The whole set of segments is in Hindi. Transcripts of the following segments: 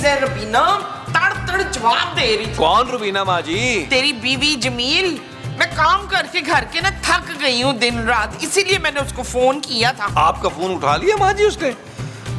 से रुबीना तड़ तड़ जवाब दे रही थी। कौन रुबीना माँ जी? तेरी बीवी जमील। मैं काम करके घर के ना थक गई हूँ दिन रात, इसीलिए मैंने उसको फोन किया था। आपका फोन उठा लिया माँ जी उसने?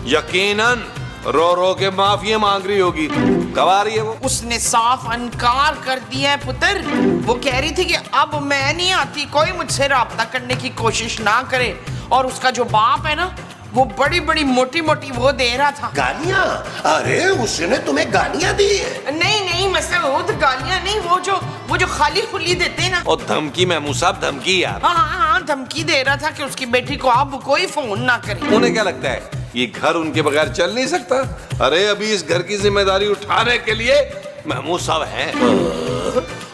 यकीनन रो रो के माफिया मांग रही होगी। कब आ रही है वो? उसने साफ इनकार कर दिया है पुत्र। वो कह रही थी कि अब मैं नहीं आती, कोई मुझसे राब्ता करने की कोशिश ना करे। और उसका जो बाप है ना, वो बड़ी बड़ी मोटी मोटी वो दे रहा था गालियाँ। अरे उसने तुम्हें गालियाँ दी है? नहीं नहीं मसूद, गालियाँ नहीं, वो जो खाली खुली देते हैं ना। और धमकी महमूद साहब, धमकी यार। हाँ, धमकी दे रहा था कि उसकी बेटी को अब कोई फोन ना करे। उन्हें क्या लगता है ये घर उनके बगैर चल नहीं सकता? अरे अभी इस घर की जिम्मेदारी उठाने के लिए महमूद साहब हैं।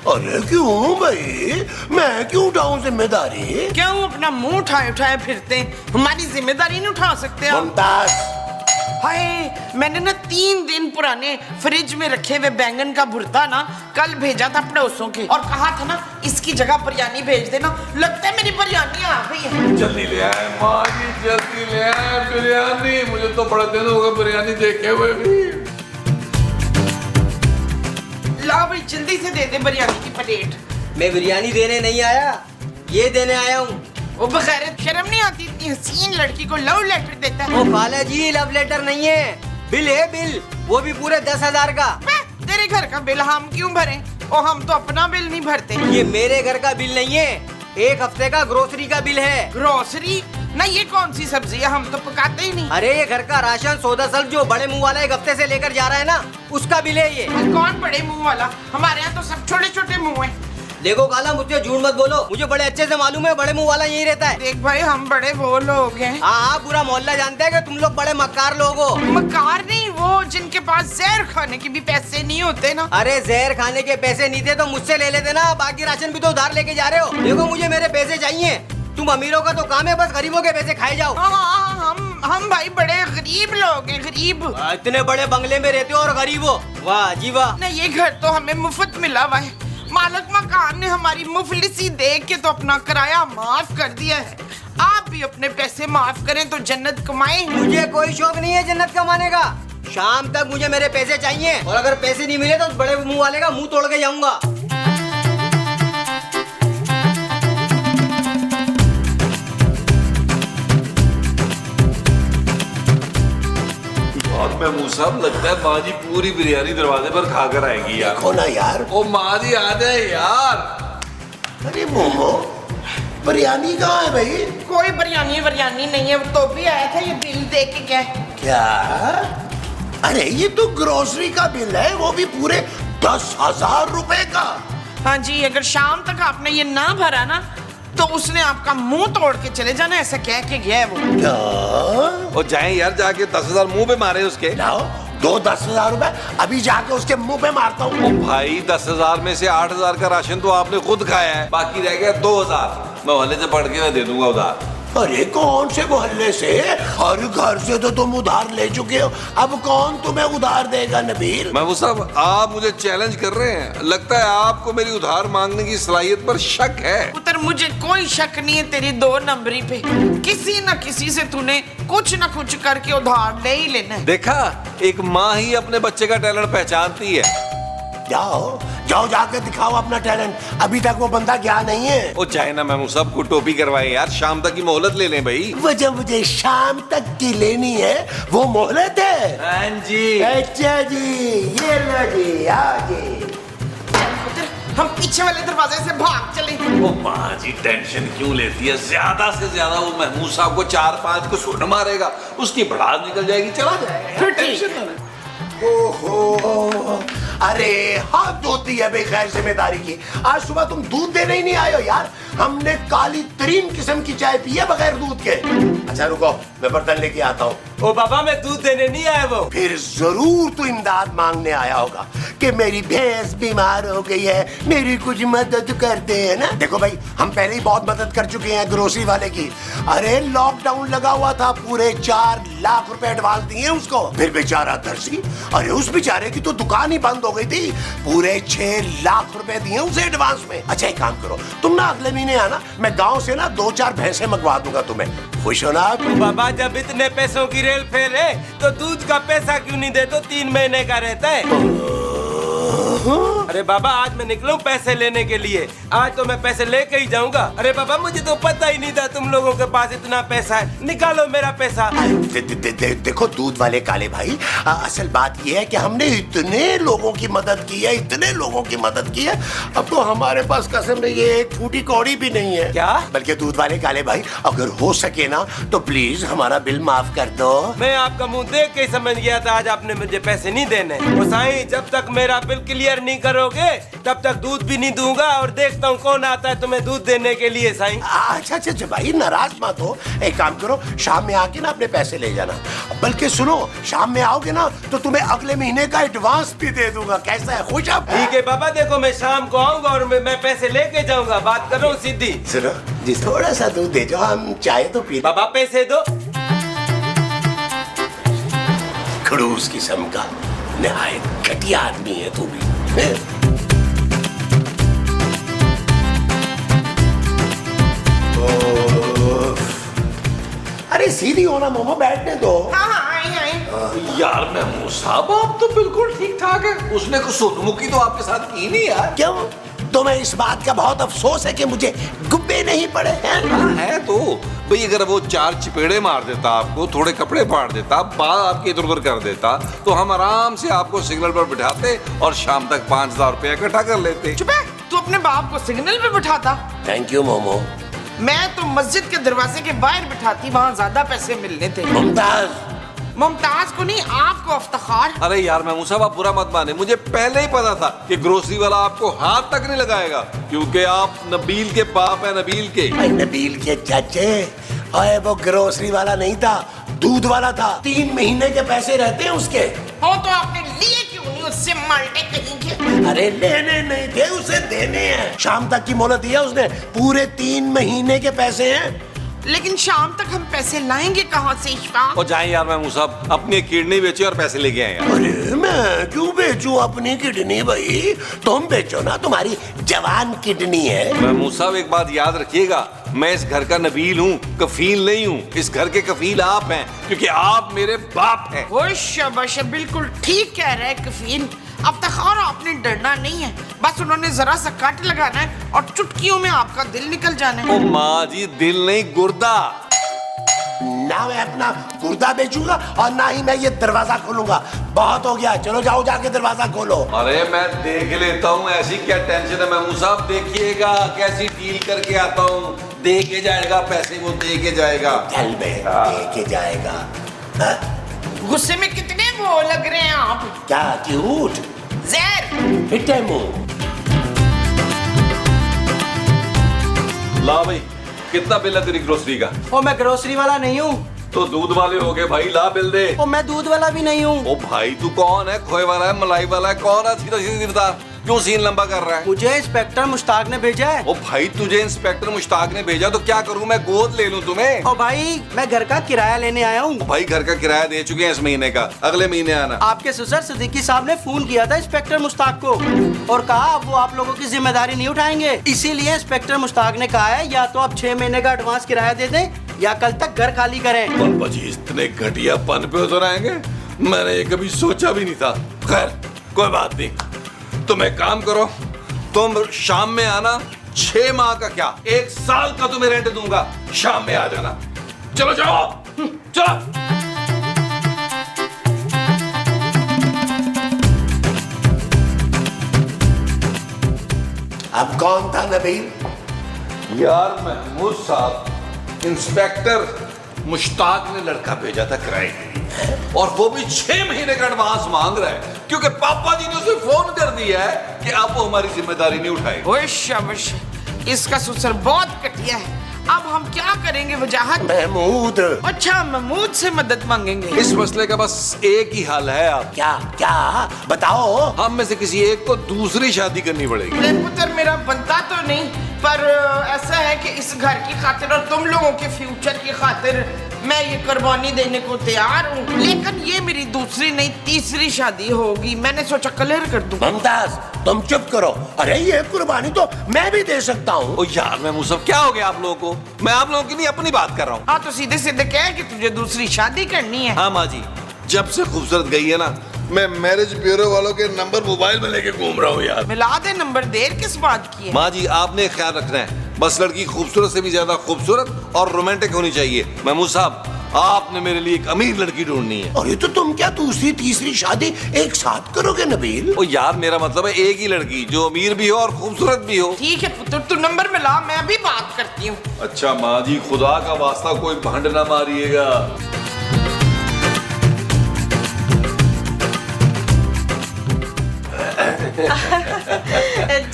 अरे क्यों भाई, मैं क्यों उठाऊं जिम्मेदारी? क्यों अपना मुंह उठाए उठाए फिरते हैं? हमारी जिम्मेदारी नहीं उठा सकते आप? मुमताज, हाय, मैंने ना 3 दिन पुराने फ्रिज में रखे हुए बैंगन का भुर्ता ना कल भेजा था पड़ोसों के, और कहा था ना इसकी जगह बिरयानी भेज देना। लगता है मेरी बिरयानी आ गई है। जल्दी ले आए माँ जी, जल्दी ले आए बिरयानी। मुझे तो बड़े दिन हो गए बिरयानी देखे हुए भी। लाओ भाई, जल्दी से दे दे बिरयानी की प्लेट। मैं बिरयानी देने नहीं आया, ये देने आया हूँ। वो बगैर शर्म नहीं आती, इतनी हसीन लड़की को लव लेटर देता है। ओ खाला जी, लव लेटर नहीं है, बिल है बिल, वो भी पूरे 10,000 का। तेरे घर का बिल हम क्यों भरें? और हम तो अपना बिल नहीं भरते। ये मेरे घर का बिल नहीं है, 1 हफ्ते का ग्रोसरी का बिल है। ग्रोसरी? ना, ये कौन सी सब्जी है? हम तो पकाते ही नहीं। अरे ये घर का राशन सौदा सल्फ जो बड़े मुंह वाला 1 हफ्ते से लेकर जा रहा है ना, उसका बिल है ये। कौन बड़े मुंह वाला? हमारे यहाँ तो सब छोटे छोटे मुंह है। देखो काला, मुझसे झूठ मत बोलो, मुझे बड़े अच्छे से मालूम है बड़े मुंह वाला यही रहता है। देख भाई, हम बड़े वो लोग हैं। हाँ, पूरा मोहल्ला जानता है कि तुम लोग बड़े मक्कार लोग हो। मकार नहीं, वो जिनके पास जहर खाने के भी पैसे नहीं होते ना। अरे जहर खाने के पैसे नहीं थे तो मुझसे ले लेते ना, बाकी राशन भी तो उधार लेके जा रहे हो। देखो मुझे मेरे पैसे चाहिए, तुम अमीरों का तो काम है बस गरीबों के पैसे खाए जाओ। हम भाई बड़े गरीब लोग हैं, गरीब। इतने बड़े बंगले में रहते हो और गरीब हो, वाह जी वाह। ना, ये घर तो हमें मुफ्त मिला हुआ है। मालिक मकान ने हमारी मुफलिसी देख के तो अपना किराया माफ कर दिया है। आप भी अपने पैसे माफ करें तो जन्नत कमाएं। मुझे कोई शौक नहीं है जन्नत कमाने का, शाम तक मुझे मेरे पैसे चाहिए, और अगर पैसे नहीं मिले तो उस बड़े मुंह वाले का मुंह तोड़ के जाऊंगा। महमूद साहब, लगता है माँ जी पूरी बिरयानी दरवाजे पर खाकर आएगी यार। देखो ना यार। ओ माँ जी आ जाए यार। अरे मोमो, बिरयानी कहाँ है भाई? कोई बिरयानी नहीं है, वो तो भी आया था ये बिल दे के गया। क्या? अरे ये तो ग्रोसरी का बिल है, वो भी पूरे 10,000 रुपए का। हाँ जी, अगर शाम तक आपने ये ना भरा ना तो उसने आपका मुंह तोड़ के चले जाना, ऐसा कह के गया है वो। क्या? ओ जाए यार, जाके 10,000 मुंह पे मारे उसके। लाओ, 10,000 रुपए अभी जाके उसके मुंह पे मारता हूँ। ओ भाई, 10,000 में से 8,000 का राशन तो आपने खुद खाया है, बाकी रह गया 2,000। मैं मोहल्ले से पढ़ के मैं दे दूंगा उधार। अरे कौन से मोहल्ले से? हर घर से तो तुम उधार ले चुके हो, अब कौन तुम्हें उधार देगा नबील? महमूद साहब, आप मुझे चैलेंज कर रहे हैं। लगता है आपको मेरी उधार मांगने की सलाहियत पर शक है। पुत्र, मुझे कोई शक नहीं है तेरी 2 नंबरी पे। किसी न किसी से तूने कुछ न कुछ करके उधार ले ही लेना है। देखा, एक माँ ही अपने बच्चे का टैलेंट पहचानती है। जाओ जाओ, जाके दिखाओ अपना टैलेंट, अभी तक वो बंदा गया नहीं है। ओ चाहे ना महमूद साहब को टोपी करवाए यार, शाम तक की मोहलत ले लें भाई। वजह मुझे शाम तक की लेनी है, वो मोहलत है। हाँ जी। अच्छा जी, ये लो जी, आओ जी। पुत्र, हम पीछे वाले दरवाजे से भाग चले। ओ माँ जी टेंशन क्यों लेती है? ज्यादा से ज्यादा वो महमूद साहब को 4-5 को सुन मारेगा, उसकी भड़ास निकल जाएगी, चला जाएगा। फिर ठीक है। ओहो, अरे हाथ धोती है बेखैर जिम्मेदारी की। आज सुबह तुम दूध देने ही नहीं आए हो यार। हमने काली तरीन किस्म की चाय पी है बगैर दूध के। अच्छा रुको, मैं बर्तन लेके आता हूँ। ओ बाबा, मैं दूध देने नहीं आया वो। फिर जरूर तू इमदाद मांगने आया होगा कि मेरी भैंस बीमार हो गई है, मेरी कुछ मदद करते हैं ना। देखो भाई, हम पहले ही बहुत मदद कर चुके हैं ग्रोसरी वाले की। अरे लॉकडाउन लगा हुआ था, पूरे 4 लाख रुपए एडवांस दिए उसको। फिर बेचारा दर्जी, अरे उस बेचारे की तो दुकान ही बंद हो गई थी, पूरे 6 लाख रुपए दिए उसे एडवांस में। अच्छा एक काम करो, तुम ना अगले महीने आना, मैं गाँव से ना 2-4 भैंसे मंगवा दूंगा तुम्हें। खुश हो ना आप? बाबा, जब इतने पैसों की हेल फेल है तो दूध का पैसा क्यों नहीं दे? तो 3 महीने का रहता है। अरे बाबा आज मैं निकलूं पैसे लेने के लिए, आज तो मैं पैसे लेके ही जाऊंगा। अरे बाबा मुझे तो पता ही नहीं था तुम लोगों के पास इतना पैसा है, निकालो मेरा पैसा। देखो दूध वाले काले भाई, असल बात ये है कि हमने इतने लोगों की मदद की है, इतने लोगों की मदद की है, अब तो हमारे पास कसम नहीं ये एक फूटी कौड़ी भी नहीं है। क्या? बल्कि दूध वाले काले भाई अगर हो सके ना तो प्लीज हमारा बिल माफ कर दो। मैं आपका मुंह देख के ही समझ गया था आज आपने मुझे पैसे नहीं देने। और साईं जब तक मेरा बिल क्लियर नहीं करोगे तब तक दूध भी नहीं दूंगा, और देखता हूँ कौन आता है तुम्हें दूध देने के लिए। साईं अच्छा अच्छा अच्छा भाई नाराज मत हो, एक काम करो शाम में आके ना अपने पैसे ले जाना। बल्कि सुनो शाम में आओगे ना तो तुम्हें अगले महीने का एडवांस भी दे दूंगा, कैसा है? खुश आप? ठीक है बाबा, देखो मैं शाम को आऊंगा और मैं पैसे लेके जाऊंगा, बात कर रहा हूँ सीधी। सुनो जी थोड़ा सा दूध दे जाओ, हम चाय तो पी। बाबा पैसे दो। खड़ूस किस्म का निहायत घटिया आदमी है तू भी। अरे सीधी होना मोमो, बैठने दो। हाँ हाँ आई आई। यार महमूद साहब आप तो बिल्कुल ठीक ठाक है, उसने कुछ सोनमुखी तो आपके साथ की नहीं यार। क्यों? तुम्हें इस बात का बहुत अफसोस है कि मुझे गुब्बे नहीं पड़े हैं? हाँ है तो भाई, अगर वो 4 चपेड़े मार देता आपको, थोड़े कपड़े फाड़ देता, बाल आपके इधर उधर कर देता, तो हम आराम से आपको सिग्नल पर बिठाते और शाम तक 5000 रुपया इकट्ठा कर लेते। चुप है, तू अपने बाप को सिग्नल पे बिठाता। Thank you momo. मैं तो मस्जिद के दरवाजे के बाहर बिठाती, वहाँ ज्यादा पैसे मिलने थे। मुमताज मुमताज को नहीं, आपको अफ्तार। अरे यार महमूद साहब आप बुरा मत माने, मुझे पहले ही पता था कि ग्रोसरी वाला आपको हाथ तक नहीं लगाएगा, क्योंकि आप नबील के बाप है, नबील के। नबील के चाचे, ओए वो ग्रोसरी वाला नहीं था, दूध वाला था। 3 महीने के पैसे रहते हैं उसके। हो तो आपने लिए क्यों नहीं उससे माल्टे कहीं के? अरे लेने नहीं थे, उसे देने हैं। शाम तक की मोहलत दिया उसने, पूरे 3 महीने के पैसे हैं। लेकिन शाम तक हम पैसे लाएंगे कहाँ से इशफाक? और जाएं यार महमूद साहब, अपनी किडनी बेचे और पैसे लेके आए यार। अरे मैं क्यों बेचूं अपनी किडनी भाई? तुम बेचो ना, तुम्हारी जवान किडनी है। महमूद साहब एक बात याद रखिएगा, मैं इस घर का नबील हूँ, कफील नहीं हूँ। इस घर के कफील आप हैं, क्योंकि आप मेरे बाप हैं। वो शाबाश, बिल्कुल ठीक कह रहे हैं कफील। अब तक और आपने डरना नहीं है, बस उन्होंने जरा सा कट लगाना है और चुटकियों में आपका दिल निकल जाना है। ओ माँ जी, दिल नहीं गुर्दा। ना मैं अपना गुर्दा बेचूंगा और ना ही मैं ये दरवाजा खोलूंगा। बहुत हो गया, चलो जाओ जाके दरवाजा खोलो। अरे मैं देख लेता हूँ, ऐसी क्या टेंशन है महमूद साहब, देखिएगा कैसी डील करके आता हूँ। दे के जाएगा पैसे, वो दे के जाएगा। चल बे, दे के जाएगा। हाँ? गुस्से में कितने वो लग रहे हैं आप? क्या क्यूट जहर फिटे मुंह। ला भाई, कितना बिल है तेरी ग्रोसरी का? ओ मैं ग्रोसरी वाला नहीं हूँ। तो दूध वाले हो गए भाई, ला बिल दे। ओ मैं दूध वाला भी नहीं हूँ। ओ भाई तू कौन है? खोए वाला है, मलाई वाला है, कौन है? सीधा सीधी बता, क्यों सीन लंबा कर रहा है? मुझे इंस्पेक्टर मुश्ताक ने भेजा है। ओ भाई तुझे इंस्पेक्टर मुश्ताक ने भेजा तो क्या करूं मैं, गोद ले लूं तुम्हें? ओ भाई मैं घर का किराया लेने आया हूँ। भाई घर का किराया दे चुके हैं इस महीने का, अगले महीने आना। आपके ससुर सिद्दीकी साहब ने फोन किया था इंस्पेक्टर मुश्ताक को और कहा वो आप लोगों की जिम्मेदारी नहीं उठाएंगे, इसीलिए इंस्पेक्टर मुश्ताक ने कहा है या तो आप 6 महीने का एडवांस किराया दे दें या कल तक घर खाली करें। पापा जी इतने घटिया पन पे उतर आएंगे, मैंने ये कभी सोचा भी नहीं था। खैर कोई बात नहीं, तुम एक काम करो, तुम शाम में आना। 6 माह का क्या, 1 साल का तुम्हें रेंट दूंगा, शाम में आ जाना। चलो जाओ, चलो। अब कौन था नबील? यार महमूद साहब, इंस्पेक्टर मुश्ताक ने लड़का भेजा था किराए के लिए, और वो भी 6 महीने का एडवांस मांग रहा है, क्योंकि पापा जी ने उसे फोन कर दिया है कि आप वो हमारी जिम्मेदारी नहीं उठाएंगे। ओए शाबाश, इसका ससुर बहुत घटिया है। अब हम क्या करेंगे वजाहत? महमूद। अच्छा महमूद से मदद मांगेंगे। इस मसले का बस एक ही हल है, आप क्या क्या बताओ? हम में से किसी एक को दूसरी शादी करनी पड़ेगी। ले पुत्र मेरा बनता तो नहीं, पर ऐसा है कि इस घर की खातिर और तुम लोगों के फ्यूचर की खातिर मैं ये कुर्बानी देने को तैयार हूँ, लेकिन ये मेरी दूसरी नहीं तीसरी शादी होगी। मैंने सोचा क्लियर कर दूं। मुमताज तुम चुप करो। अरे ये कुर्बानी तो मैं भी दे सकता हूँ। ओ यार मैं मुसब, क्या हो गया आप लोगों को? मैं आप लोगों की नहीं अपनी बात कर रहा हूँ। हाँ तो सीधे सीधे कह कि तुझे दूसरी शादी करनी है। हाँ माँ जी, जब से खूबसूरत गई है ना, मैं मैरिज ब्यूरो वालों के नंबर मोबाइल में लेके घूम रहा हूँ यार। मिला दे नंबर, देर किस बात की है? माँ जी आपने ख्याल रखना है, बस लड़की खूबसूरत से भी ज्यादा खूबसूरत और रोमांटिक होनी चाहिए। महमूद साहब आपने मेरे लिए एक अमीर लड़की ढूंढनी है। अरे तो तुम क्या दूसरी तीसरी शादी एक साथ करोगे नबील? ओ यार मेरा मतलब है एक ही लड़की जो अमीर भी हो और खूबसूरत भी हो। ठीक है पुत्र, तू नंबर मिला, मैं अभी बात करती हूँ। अच्छा माँ जी, खुदा का वास्ता कोई भंड ना मारिएगा।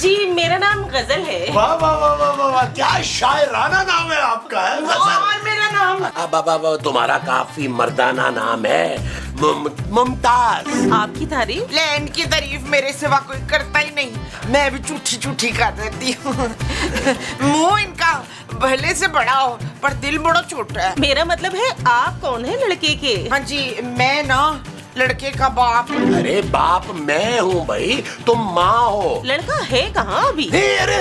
जी मेरा नाम गजल है। वाह वाह वाह वाह वाह वाह, क्या शायराना नाम है आपका। है और मेरा नाम? अब तुम्हारा काफी मर्दाना नाम है, मुमताज। आपकी तारीफ? लैंड की तारीफ मेरे सिवा कोई करता ही नहीं, मैं भी झूठी झूठी कर देती हूँ। मुंह इनका भले से बड़ा हो पर दिल बड़ा छोटा है। मेरा मतलब है आप कौन है लड़के के? हाँ जी, मैं ना लड़के का बाप। अरे बाप मैं हूँ भाई, तुम माँ हो। लड़का है कहाँ अभी? अरे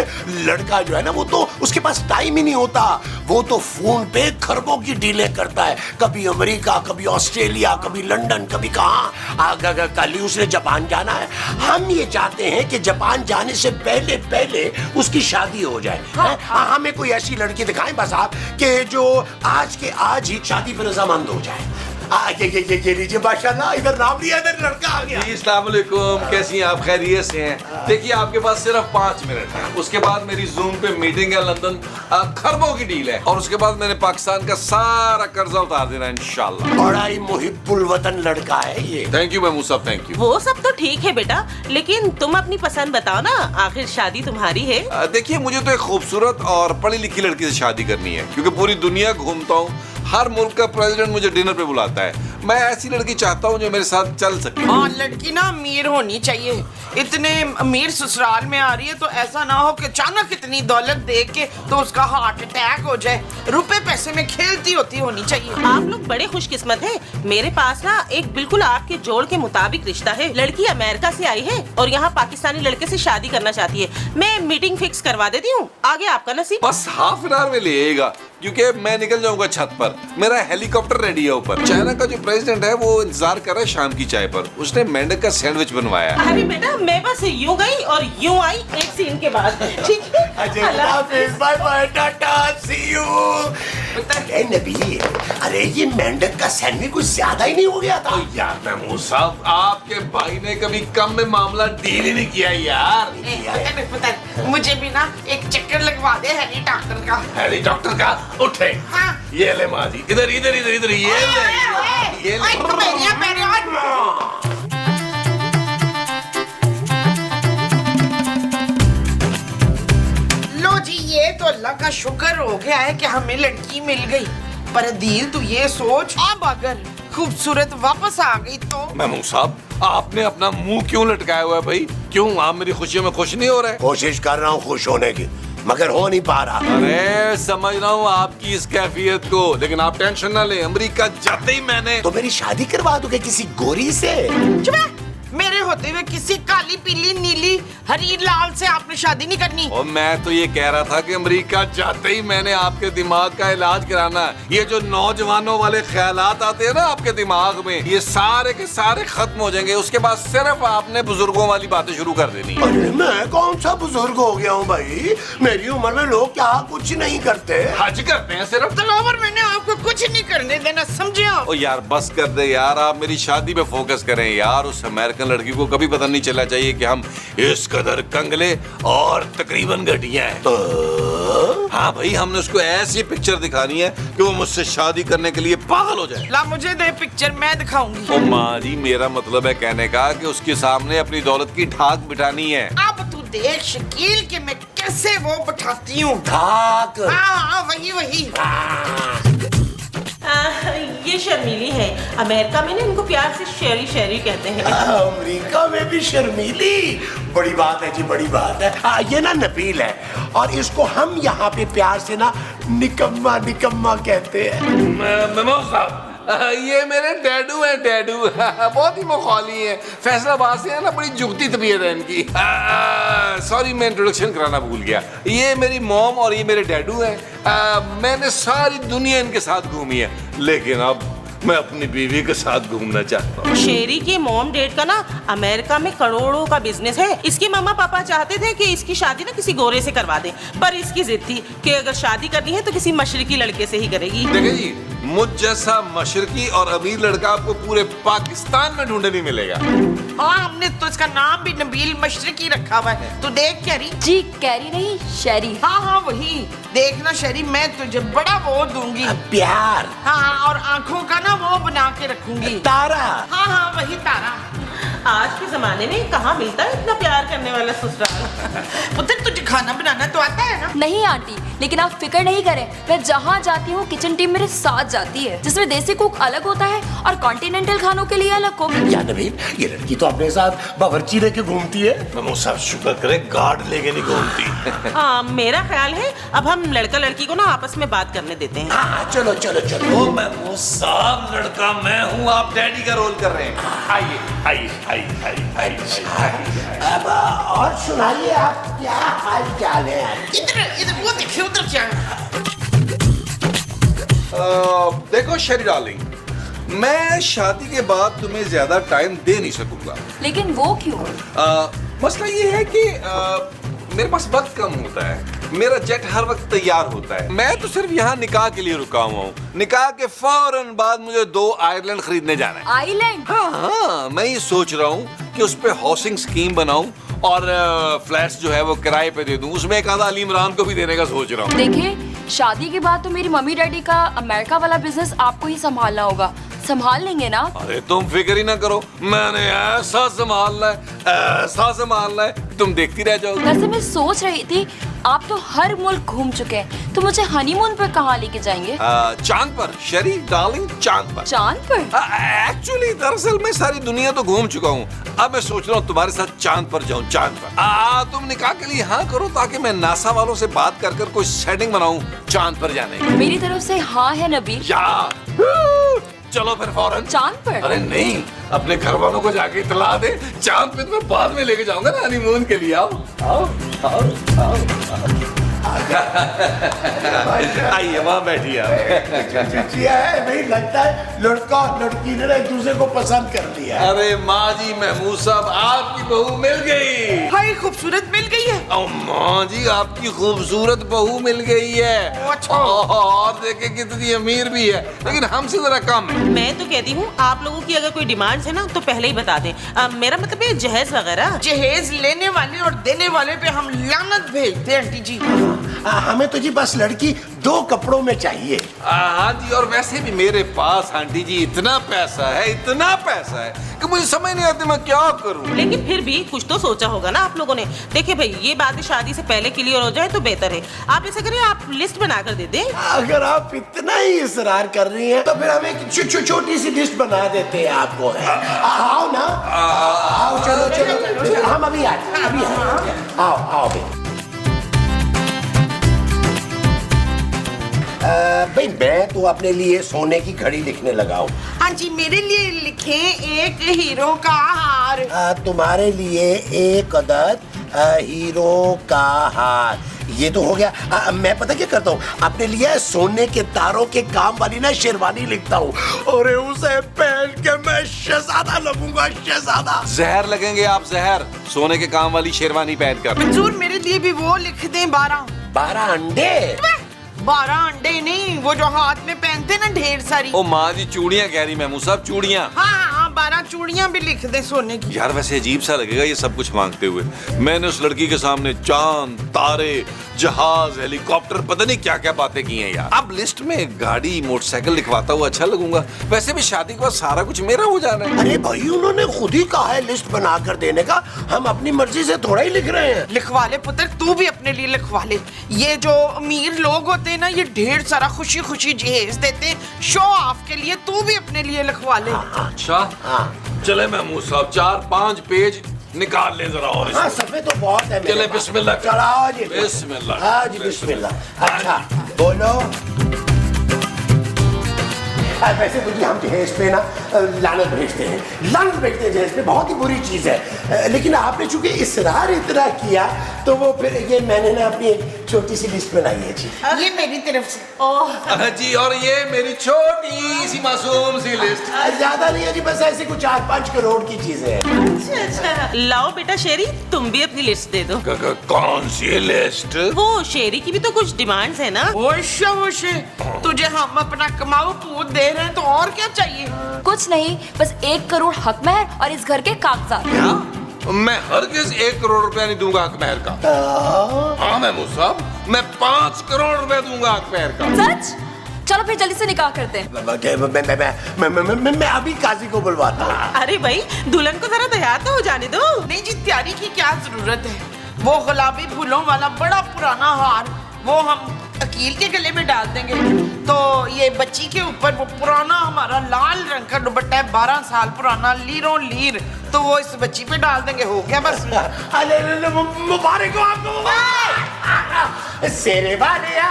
लड़का जो है ना वो तो उसके पास टाइम ही नहीं होता, वो तो फोन पे खरबों की डीलें करता है, कभी अमेरिका, कभी ऑस्ट्रेलिया, कभी लंदन, कभी कहाँ। कल ही उसने जापान जाना है। हम ये चाहते हैं कि जापान जाने से पहले पहले उसकी शादी हो जाए। हमें कोई ऐसी लड़की दिखाएं बस आप कि जो आज के आज ही शादी पर रजामंद हो जाए। ये लीजिए माशाल्लाह, इधर नाम लिया, इधर लड़का आ गया। जी अस्सलाम वालेकुम, कैसी हैं आप? खैरियत से हैं? देखिए आपके पास सिर्फ 5 मिनट है, उसके बाद मेरी जूम पे मीटिंग है लंदन, खरबों की डील है, और उसके बाद मैंने पाकिस्तान का सारा कर्जा उतार देना है इंशाल्लाह। बड़ा ही मुहिब्बुल वतन लड़का है ये। थैंक यू महमूद साहब, थैंक यू। वो सब तो ठीक है बेटा, लेकिन तुम अपनी पसंद बताओ ना, आखिर शादी तुम्हारी है। देखिए मुझे तो एक खूबसूरत और पढ़ी लिखी लड़की से शादी करनी है, क्योंकि पूरी दुनिया घूमता हूँ, हर मुल्क का प्रेसिडेंट मुझे डिनर पे बुलाता है। मैं ऐसी लड़की चाहता हूँ जो मेरे साथ चल सके। हाँ, लड़की ना अमीर होनी चाहिए। इतने अमीर ससुराल में आ रही है तो ऐसा ना हो कि अचानक इतनी दौलत देख के तो उसका हार्ट अटैक हो जाए। रुपए पैसे में खेलती होनी चाहिए। आप लोग बड़े खुशकिस्मत हैं। मेरे पास ना एक बिल्कुल आपके जोड़ के मुताबिक रिश्ता है। लड़की अमेरिका से आई है और यहाँ पाकिस्तानी लड़के से शादी करना चाहती है। मैं मीटिंग फिक्स करवा देती हूँ, आगे आपका नसीब। बस हाफ एन आवर में ले आएगा, क्योंकि मैं निकल जाऊंगा छत पर, मेरा हेलीकॉप्टर रेडी है ऊपर। चाइना का जो प्रेसिडेंट है वो इंतजार कर रहा है शाम की चाय पर, उसने मेंढक का सैंडविच बनवाया है। अरे बेटा मैं बस यूं गई और यूं आई एक सीन के बाद, ठीक है? Bye bye, tata, see you. अरे नबील, अरे ये मेंढक का सैंडविच कुछ ज्यादा ही नहीं हो गया था? यार महमूद साहब, आपके भाई ने कभी कम में मामला डील ही नहीं किया यार। पता मुझे भी ना एक चक्कर लगवा दे हेलीकॉप्टर का। हेलीकॉप्टर का उठे। हाँ। ये ले माँ जी, इधर इधर इधर इधर, ये ले, ये ले। लो जी, ये तो अल्लाह का शुक्र हो गया है कि हमें लड़की मिल गई। पर दिल तू ये सोच, अब अगर खूबसूरत वापस आ गई तो? महमूद साहब, आपने अपना मुंह क्यों लटकाया हुआ है भाई? क्यों आप मेरी खुशियों में खुश नहीं हो रहे? कोशिश कर रहा हूँ खुश होने की, मगर हो नहीं पा रहा। अरे समझ रहा हूँ आपकी इस कैफियत को, लेकिन आप टेंशन ना लें, अमेरिका जाते ही मैंने तो मेरी शादी करवा दोगे किसी गोरी से? चुप है। मेरे होते हुए किसी काली पीली नीली हरी लाल से आपने शादी नहीं करनी। और मैं तो ये कह रहा था कि अमेरिका जाते ही मैंने आपके दिमाग का इलाज कराना है। ये जो नौजवानों वाले ख्यालात आते हैं ना आपके दिमाग में, ये सारे के सारे खत्म हो जाएंगे। उसके बाद सिर्फ आपने बुजुर्गों वाली बातें शुरू कर देनी है। अरे मैं कौन सा बुजुर्ग हो गया हूँ भाई? मेरी उम्र में लोग क्या कुछ नहीं करते? हज करते हैं सिर्फ। तलावर मैंने आपको कुछ नहीं करने देना, समझे आप? ओ यार बस कर दे यार, आप मेरी शादी पे फोकस करें यार। उस अमेरिकन लड़की को कभी पता नहीं चलना चाहिए कि हम इस कदर कंगले और तकरीबन घटिया हैं। हाँ भाई, हमने उसको ऐसी पिक्चर दिखानी है कि वो मुझसे शादी करने के लिए पागल हो जाए। ला मुझे दे पिक्चर, मैं दिखाऊंगी। ओ माँ जी, मेरा मतलब है कहने का कि उसके सामने अपनी दौलत की ठाक बिठानी है। अब तू देख शकील कि मैं कैसे वो बिठाती हूँ। ठाक? हाँ वही। ये शर्मीली है। अमेरिका में ना इनको प्यार से शेरी शेरी कहते हैं। अमेरिका में भी शर्मीली? बड़ी बात है जी, बड़ी बात है। ये ना नबील है और इसको हम यहाँ पे प्यार से ना निकम्मा निकम्मा कहते हैं। मेमो साहब, ये मेरे डैडू हैं, डैडू बहुत ही मखौली हैं, फैसलाबाद से है ना, बड़ी जुगती तबीयत है इनकी। सॉरी, मैं इंट्रोडक्शन कराना भूल गया। ये मेरी मॉम और ये मेरे डैडू हैं। मैंने सारी दुनिया इनके साथ घूमी है, लेकिन अब मैं अपनी बीवी के साथ घूमना चाहता हूँ। शेरी के मॉम डैड का ना अमेरिका में करोड़ों का बिजनेस है। इसके मम्मा पापा चाहते थे कि इसकी शादी ना किसी गोरे से करवा दें, पर इसकी जिद थी कि अगर शादी करनी है तो किसी मशरकी लड़के से ही करेगी। देखिए जी, मुझ जैसा मशरकी और अमीर लड़का आपको पूरे पाकिस्तान में ढूंढने नहीं मिलेगा। हाँ, हमने तो इसका नाम भी नबील मशरकी रखा हुआ है। तू देख कैरी। जी कैरी नहीं, शैरी। हाँ हाँ वही, देखना शरी, मैं तुझे बड़ा वो दूंगी। प्यार। हाँ, और आंखों का ना वो बना के रखूंगी। तारा। हाँ हाँ वही तारा। आज के जमाने में कहाँ मिलता है इतना प्यार करने वाला ससुराल। पुत्र, तुझे खाना बनाना तो आता है ना? नहीं आंटी, लेकिन आप फिक्र नहीं करें, मैं जहाँ जाती हूँ किचन टीम मेरे साथ जाती है, जिसमें देसी कुक अलग होता है और कॉन्टिनेंटल खानों के लिए अलग कुक। या नबील, ये लड़की तो अपने साथ बावर्ची लेके घूमती है। मेमो साहब शुक्र करे गार्ड लेके नहीं घूमती। हाँ, मेरा ख्याल है अब हम लड़का लड़की को ना आपस में बात करने देते हैं। हाँ, चलो चलो चलो। ओ मेमो साहब, लड़का मैं हूँ, आप डैडी का रोल कर रहे हैं। आइए आइए आइए आइए आइए। अब और सुनाइए, आप क्या हाल चाल है? इधर इधर वो देखिए, उधर क्या है? देखो शेरी डार्लिंग, मैं शादी के बाद तुम्हें ज्यादा टाइम दे नहीं सकूंगा। लेकिन वो क्यों? मसला ये है कि मेरे पास वक्त कम होता है, मेरा जेट हर वक्त तैयार होता है। मैं तो सिर्फ यहाँ निकाह के लिए रुका हुआ हूँ। निकाह के फौरन बाद मुझे 2 आयरलैंड खरीदने जाना है। आइलैंड? हाँ, मैं ये सोच रहा हूँ कि उस पे हाउसिंग स्कीम बनाऊं और फ्लैट्स जो है वो किराए पे दे दूं। उसमें एक आधा अली इमरान को भी देने का सोच रहा हूँ। देखिए, शादी के बाद तो मेरी मम्मी डैडी का अमेरिका वाला बिजनेस आपको ही संभालना होगा। संभाल लेंगे ना? अरे तुम फिक्र ही ना करो, मैंने ऐसा संभालना है, ऐसा संभालना है, तुम देखती रह जाओगी। वैसे मैं सोच रही थी, आप तो हर मुल्क घूम चुके हैं, तो मुझे हनीमून पर कहाँ लेके जाएंगे? चांद पर शेरी डार्लिंग, चांद पर। चांद पर? एक्चुअली दरअसल मैं सारी दुनिया तो घूम चुका हूँ, अब मैं सोच रहा हूँ तुम्हारे साथ चांद पर जाऊँ। चांद पर तुम निकाह के लिए हाँ करो, ताकि मैं नासा वालों से बात कर कोई सेटिंग बनाऊं चांद पर जाने की। मेरी तरफ से हाँ है नबील। या चलो फिर फौरन चांद पर? अरे नहीं, अपने घर वालों को जाके इतला दे, चांद पे तुम्हें बाद में लेके जाऊंगा ना हनीमून के लिए। आओ आओ आओ आओ। आइए वहाँ बैठिए आप। भाई लगता है लड़का और लड़की ने एक दूसरे को पसंद कर लिया। अरे माँ जी, महमूद साहब आपकी बहू मिल गई। भाई खूबसूरत मिल गई है। माँ जी, आपकी खूबसूरत बहू मिल गई है। अच्छा। और देखे कितनी अमीर भी है, लेकिन हमसे जरा कम है। मैं तो कहती हूँ आप लोगों की अगर कोई डिमांड है ना तो पहले ही बता दें। मेरा मतलब है जहेज वगैरह। जहेज लेने वाले और देने वाले पे हम लानत भेजते हैं आंटी जी। हमें तो जी बस लड़की 2 कपड़ों में चाहिए। हाँ जी, और वैसे भी मेरे पास आंटी जी इतना पैसा है, इतना पैसा है कि मुझे समझ नहीं आती मैं क्या करूं। लेकिन फिर भी कुछ तो सोचा होगा ना आप लोगों ने। देखिए भाई, ये बातें शादी से पहले क्लियर हो जाए तो बेहतर है। आप ऐसा करिए, आप लिस्ट बनाकर दे दें। अगर आप इतना ही इसरार कर रही हैं तो फिर हम एक छोटी सी लिस्ट बना देते हैं आपको। आओ ना, आओ, चलो चलो, हम अभी आते, अभी आओ आओ भाई। भाई मैं तो अपने लिए सोने की घड़ी लिखने लगा हूँ। हाँ जी, मेरे लिए लिखे एक हीरो का हार। तुम्हारे लिए एक अदद हीरो का हार। ये तो हो गया। मैं पता क्या करता हूँ, अपने लिए सोने के तारों के काम वाली ना शेरवानी लिखता हूँ, और उसे पहन के मैं शहजादा लगूंगा, शहजादा। जहर लगेंगे आप, जहर। सोने के काम वाली शेरवानी पहनकर। मंजूर, मेरे लिए भी वो लिख दें 12 अंडे। 12 अंडे नहीं, वो जो हाथ में पहनते ना ढेर सारी। ओ माँ जी, चूड़ियाँ कह रही महमूद साहब, चूड़ियाँ। हाँ, 12 चूड़ियाँ भी लिख दे सोने की। यार वैसे अजीब सा लगेगा ये सब कुछ मांगते हुए। मैंने उस लड़की के सामने चांद, तारे, जहाज, हेलीकॉप्टर, पता नहीं क्या क्या बातें की हैं यार। अब लिस्ट में गाड़ी, मोटरसाइकिल लिखवाता हुआ अच्छा लगूंगा। वैसे भी शादी के बाद सारा कुछ मेरा हो जाना है। अरे भाई, उन्होंने खुद ही कहा है लिस्ट बनाकर देने का, हम अपनी मर्जी से थोड़ा ही लिख रहे हैं। लिखवा ले पुत्र, तू भी अपने लिए लिखवा ले। ये जो अमीर लोग होते हैं ना, ये ढेर सारा खुशी खुशी जहेज देते हैं शो ऑफ के लिए। तू भी अपने लिए लिखवा ले। अच्छा, चले महमूद साहब, 4-5 पेज निकाल ले जरा और हाँ सफेद तो बहुत है मेरे चले पास। बिस्मिल्लाह। चढ़ाओ जी बिस्मिल्लाह। हाँ जी बिस्मिल्लाह। अच्छा बोलो। वैसे मुझे हम जहेज पे ना लानत भेजते हैं, लानत भेजते हैं जहेज पे, बहुत ही बुरी चीज़ है। लेकिन आपने चूंकि इसरार इतना किया तो वो फिर ये मैंने ना अपनी एक छोटी सी लिस्ट बनाई है जी। ये मेरी तरफ से। जी और ये मेरी छोटी सी मासूम सी लिस्ट। ज्यादा नहीं है जी, बस ऐसे कुछ 4-5 करोड़ की चीजें हैं। अच्छा लाओ बेटा शेरी, तुम भी अपनी लिस्ट दे दो। कौन सी लिस्ट? वो शेरी की भी तो कुछ डिमांड्स है ना। ओशे तुझे हम अपना कमाऊ पूत दे रहे हैं तो और क्या चाहिए? कुछ नहीं, बस 1 करोड़ हक महर और इस घर के कागजात। मैं हरगिज 1 करोड़ रुपया नहीं दूंगा अकमेर का। हाँ महमूद साहब, मैं 5 करोड़ रुपया दूंगा अकमेर का। सच? चलो फिर जल्दी से निकाह करते हैं। मैं अभी काजी को बुलवाता हूँ। अरे भाई दुल्हन को जरा तैयार तो हो जाने दो। नहीं जी, तैयारी की क्या जरूरत है? वो गुलाबी फूलों वाला बड़ा पुराना हार वो हम अकील के गले में डाल देंगे, तो ये बच्ची के ऊपर वो पुराना हमारा लाल रंग का दुपट्टा है 12 साल पुराना, लीरों लीर, तो वो इस बच्ची पे डाल देंगे, हो गया बस। अरे मुबारक हो आपको। शेरे वालिया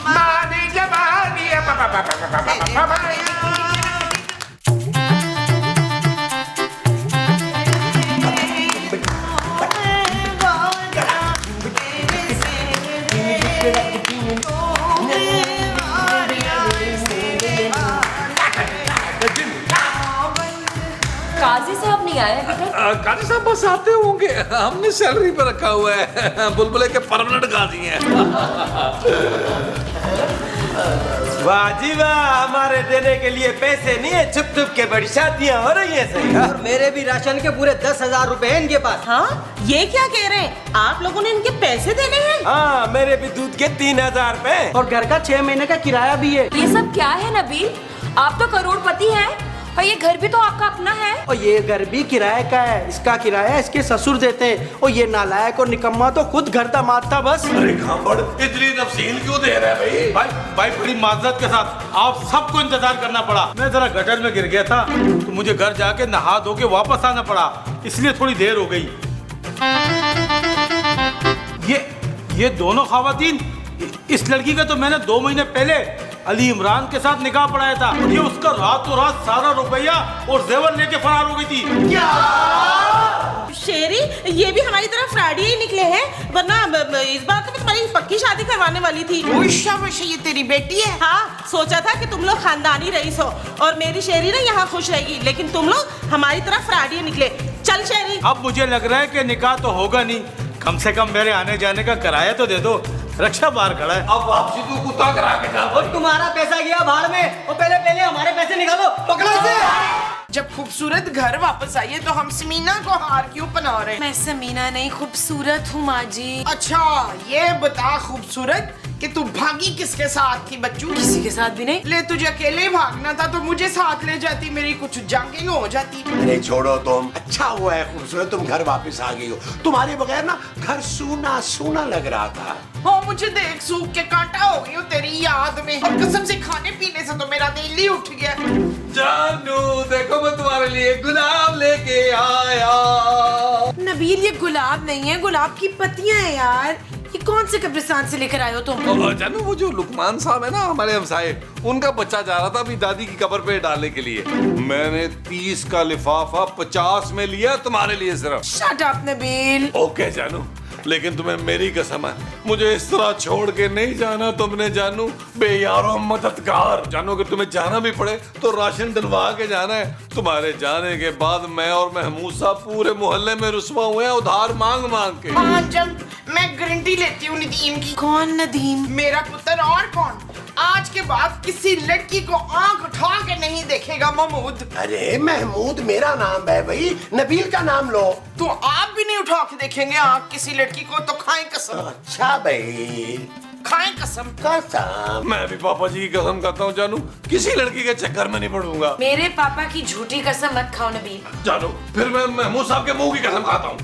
मानी जवानिया काजी साहब नहीं आए अभी तक? काजी साहब बस आते होंगे, हमने सैलरी पे रखा हुआ है। बुलबुले के परमानेंट काजी हैं। वाह जी वाह, हमारे देने के लिए पैसे नहीं है, छुप छुप के बड़ी शादियां हो रही है सही। और मेरे भी राशन के पूरे 10,000 रुपए हैं इनके पास। हाँ ये क्या कह रहे हैं आप लोगों ने इनके पैसे देने हैं? हाँ मेरे भी दूध के 3,000 रुपए और घर का 6 महीने का किराया भी है। ये सब क्या है नबील? आप तो करोड़पति हैं और ये घर भी तो आपका अपना है। और ये घर भी किराए का है, इसका किराया इसके ससुर देते हैं। और ये नालायक और निकम्मा तो खुद घर दामाद था बस। अरे खांबड़, इतनी तफसील क्यों दे रहा है भाई? भाई बड़ी माजरत के साथ आप सबको इंतजार करना पड़ा। मैं जरा गटर में गिर गया था तो मुझे घर जाके नहा धो के वापस आना पड़ा, इसलिए थोड़ी देर हो गई। ये दोनों खवातीन, इस लड़की का तो मैंने 2 महीने पहले अली इमरान के साथ निकाह पढ़ाया था। ये उसका रातों रात सारा रुपया और जेवर लेके फरार हो गई थी। शेरी ये भी हमारी तरफ फ्रॉडी ही निकले हैं, वरना इस बार तो मैं तुम्हारी पक्की शादी करवाने वाली थी। ओशा ये तेरी बेटी है? हाँ सोचा था कि तुम लोग खानदानी रईस हो और मेरी शेरी ना यहाँ खुश रहेगी, लेकिन तुम लोग हमारी तरफ फ्रॉडी निकले। चल शेरी। अब मुझे लग रहा है कि निकाह तो होगा नहीं, कम से कम मेरे आने जाने का किराया तो दे दो। रक्षा बाहर खड़ा है। अब वापसी तू कुत्ता करा के जा। और तुम्हारा पैसा गया भाड़ में, और पहले हमारे पैसे निकालो, पकड़ो इसे। जब खूबसूरत घर वापस आई है तो हम समीना को हार क्यों पहना रहे हैं? मैं समीना नहीं, खूबसूरत हूँ माँ जी। अच्छा ये बता खूबसूरत कि तू भागी किसके साथ थी बच्चू? किसी के साथ भी नहीं। ले तुझे अकेले भागना था तो मुझे साथ ले जाती, मेरी कुछ जंगिंग हो जाती। अरे छोड़ो तुम, अच्छा हुआ है खूबसूरत तुम घर वापस आ गई हो। तुम्हारे बगैर ना घर सूना सूना लग रहा था। हो मुझे देख सूख के कांटा हो गई हो तेरी याद में, और कसम से खाने पीने से तो मेरा दिल ही उठ गया। जानू देखो मैं तुम्हारे लिए गुलाब लेके आया। नबील ये गुलाब नहीं है, गुलाब की पत्तियां हैं यार। ये कौन से कब्रिस्तान से लेकर आए हो तुम? जानू वो जो लुकमान साहब है ना हमारे हमसाए, उनका बच्चा जा रहा था अपनी दादी की कब्र पे डालने के लिए। मैंने 30 का लिफाफा 50 में लिया तुम्हारे लिए सिर्फ। Shut up Nabeel. ओके जानू, लेकिन तुम्हें मेरी कसम है मुझे इस तरह छोड़ के नहीं जाना तुमने जानू। बेयारो मददगार जानू, अगर तुम्हें जाना भी पड़े तो राशन डलवा के जाना है। तुम्हारे जाने के बाद मैं और महमूद साहब पूरे मोहल्ले में रुस्वा हुए हैं उधार मांग मांग के। हाँ जब मैं गारंटी लेती हूँ नदीम की। कौन नदीम? मेरा पुत्र और कौन। आज के बाद किसी लड़की को आंख उठा के नहीं देखेगा महमूद। अरे महमूद मेरा नाम है भाई, नबील का नाम लो। तो आप भी नहीं उठा के देखेंगे आंख किसी लड़की को तो खाएं कसम। अच्छा भाई, खाएं कसम। कसम। मैं भी पापा जी की कसम खाता हूँ जानू, किसी लड़की के चक्कर में नहीं पड़ूंगा। मेरे पापा की झूठी कसम मत खाओ नबील। जानू फिर मैं महमूद साहब के मुंह की कसम खाता हूँ।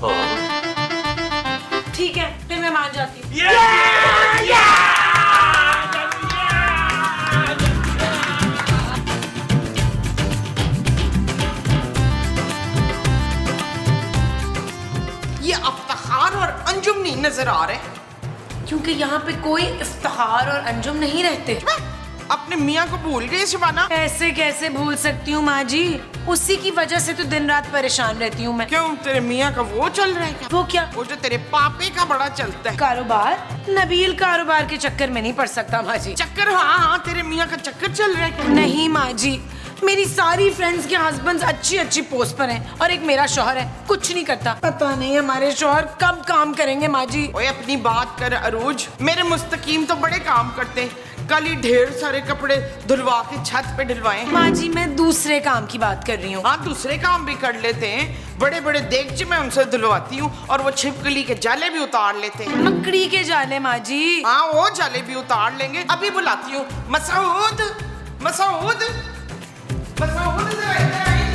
ठीक है फिर मैं मान जाती हूँ। नजर आ रहे हैं। क्योंकि यहाँ पे कोई इफ्तिखार और अंजुम नहीं रहते। अपने मियाँ को भूल गई शिबाना? ऐसे कैसे भूल सकती हूँ माँ जी, उसी की वजह से तो दिन रात परेशान रहती हूँ मैं। क्यों, तेरे मियाँ का वो चल रहा है क्या? वो क्या? वो जो तेरे पापे का बड़ा चलता है कारोबार। नबील कारोबार के चक्कर में नहीं पड़ सकता माँ जी। चक्कर? हाँ हाँ, तेरे मियाँ का चक्कर चल रहा है क्या? नहीं माँ जी, मेरी सारी फ्रेंड्स के हस्बैंड्स अच्छी अच्छी पोस्ट पर हैं और एक मेरा शौहर है कुछ नहीं करता। पता नहीं हमारे शौहर कब काम करेंगे माँ जी। ओए अपनी बात कर अरूज, मेरे मुस्तकीम तो बड़े काम करते हैं। कल ही ढेर सारे कपड़े धुलवा के छत पे ढलवाए। माँ जी मैं दूसरे काम की बात कर रही हूँ। हाँ, दूसरे काम भी कर लेते हैं। बड़े बड़े देगचे मैं उनसे धुलवाती हूँ और वो छिपकली के जाले भी उतार लेते हैं। मकड़ी के जाले माँ जी। हाँ, वो जाले भी उतार लेंगे। अभी बुलाती हूँ। मसूद, मसूद, मसूद, जरा इधर आइए।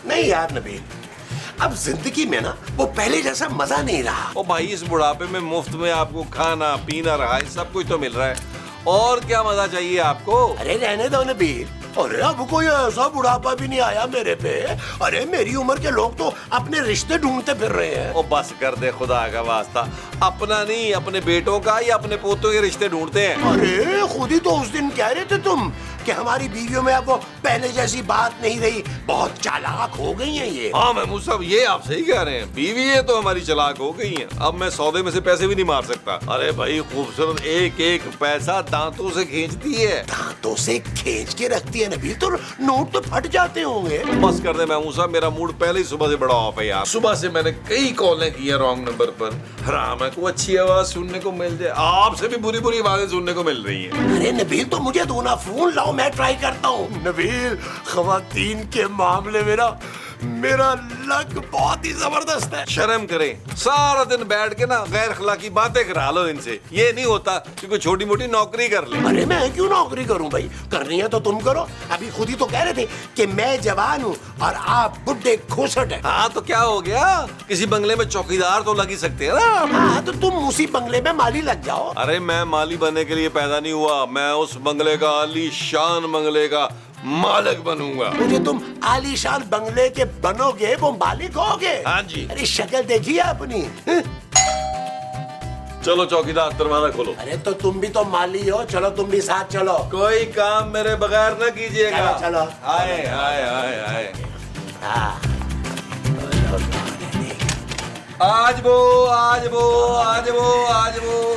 नहीं यार नबील, अब जिंदगी में ना वो पहले जैसा मजा नहीं रहा। ओ भाई, इस बुढ़ापे में मुफ्त में आपको खाना पीना रहा सब कुछ तो मिल रहा है, और क्या मजा चाहिए आपको? अरे रहने दो नबील। अरे अब कोई ऐसा बुढ़ापा भी नहीं आया मेरे पे। अरे मेरी उम्र के लोग तो अपने रिश्ते ढूंढते फिर रहे हैं। ओ बस कर दे खुदा का वास्ता, अपना नहीं अपने बेटों का या अपने पोतों के रिश्ते ढूंढते हैं। अरे खुद ही तो उस दिन कह रहे थे तुम कि हमारी बीवियों में अब वो पहले जैसी बात नहीं रही, बहुत चालाक हो गई हैं ये। हाँ महमूद साहब, ये आप सही कह रहे हैं, बीवी है तो हमारी चालाक हो गई हैं। अब मैं सौदे में से पैसे भी नहीं मार सकता। अरे भाई, खूबसूरत एक एक पैसा दांतों से खींचती है। दांतों से खींच के रखती है नबील, तो नोट तो फट जाते होंगे। बस कर दे महमूद साहब, मेरा मूड पहले ही सुबह से बड़ा ऑफ है यार। सुबह से मैंने कई कॉलें की हैं रॉन्ग नंबर पर। हराम है, कोई अच्छी आवाज सुनने को मिल जाए। आपसे भी बुरी बुरी आवाजें सुनने को मिल रही हैं। अरे नबील, तो मुझे दो ना फोन लाओ, मैं ट्राई करता हूँ। नबील, खवातीन के मामले में ना मेरा लक बहुत ही जबरदस्त है। शर्म करें, सारा दिन बैठ के ना गैर अखलाकी बातें करा लो इनसे। ये नहीं होता कि कोई छोटी मोटी नौकरी कर ले। अरे मैं क्यों नौकरी करूं भाई, करनी है तो तुम करो। अभी खुद ही तो कह रहे थे कि मैं जवान हूँ और आप बुड्ढे खोसट हैं। हाँ तो क्या हो गया, किसी बंगले में चौकीदार तो लग ही सकते हैं ना। हाँ तो तुम उसी बंगले में माली लग जाओ। अरे मैं माली बनने के लिए पैदा नहीं हुआ, मैं उस बंगले का आलीशान बंगले का मालिक बनूंगा। मुझे तुम आलीशान बंगले के बनोगे, वो मालिक होगे। हाँ जी। अरे शक्ल देखिए अपनी। चलो चौकीदार, दरवाजा खोलो। अरे तो तुम भी तो माली हो, चलो तुम भी साथ चलो। कोई काम मेरे बगैर न कीजिएगा। चलो, चलो। आए आए आए आए। हाँ। आज वो आज वो आज वो आज वो।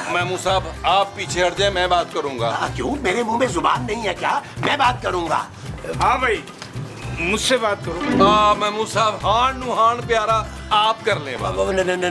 महमूद साहब, आप पीछे हट जाए, मैं बात करूंगा। क्यों, मेरे मुंह में जुबान नहीं है क्या? मैं बात करूंगा। हाँ भाई, मुझसे बात करो। महमूद साहब, हान नु हान प्यारा, आप कर ले बात।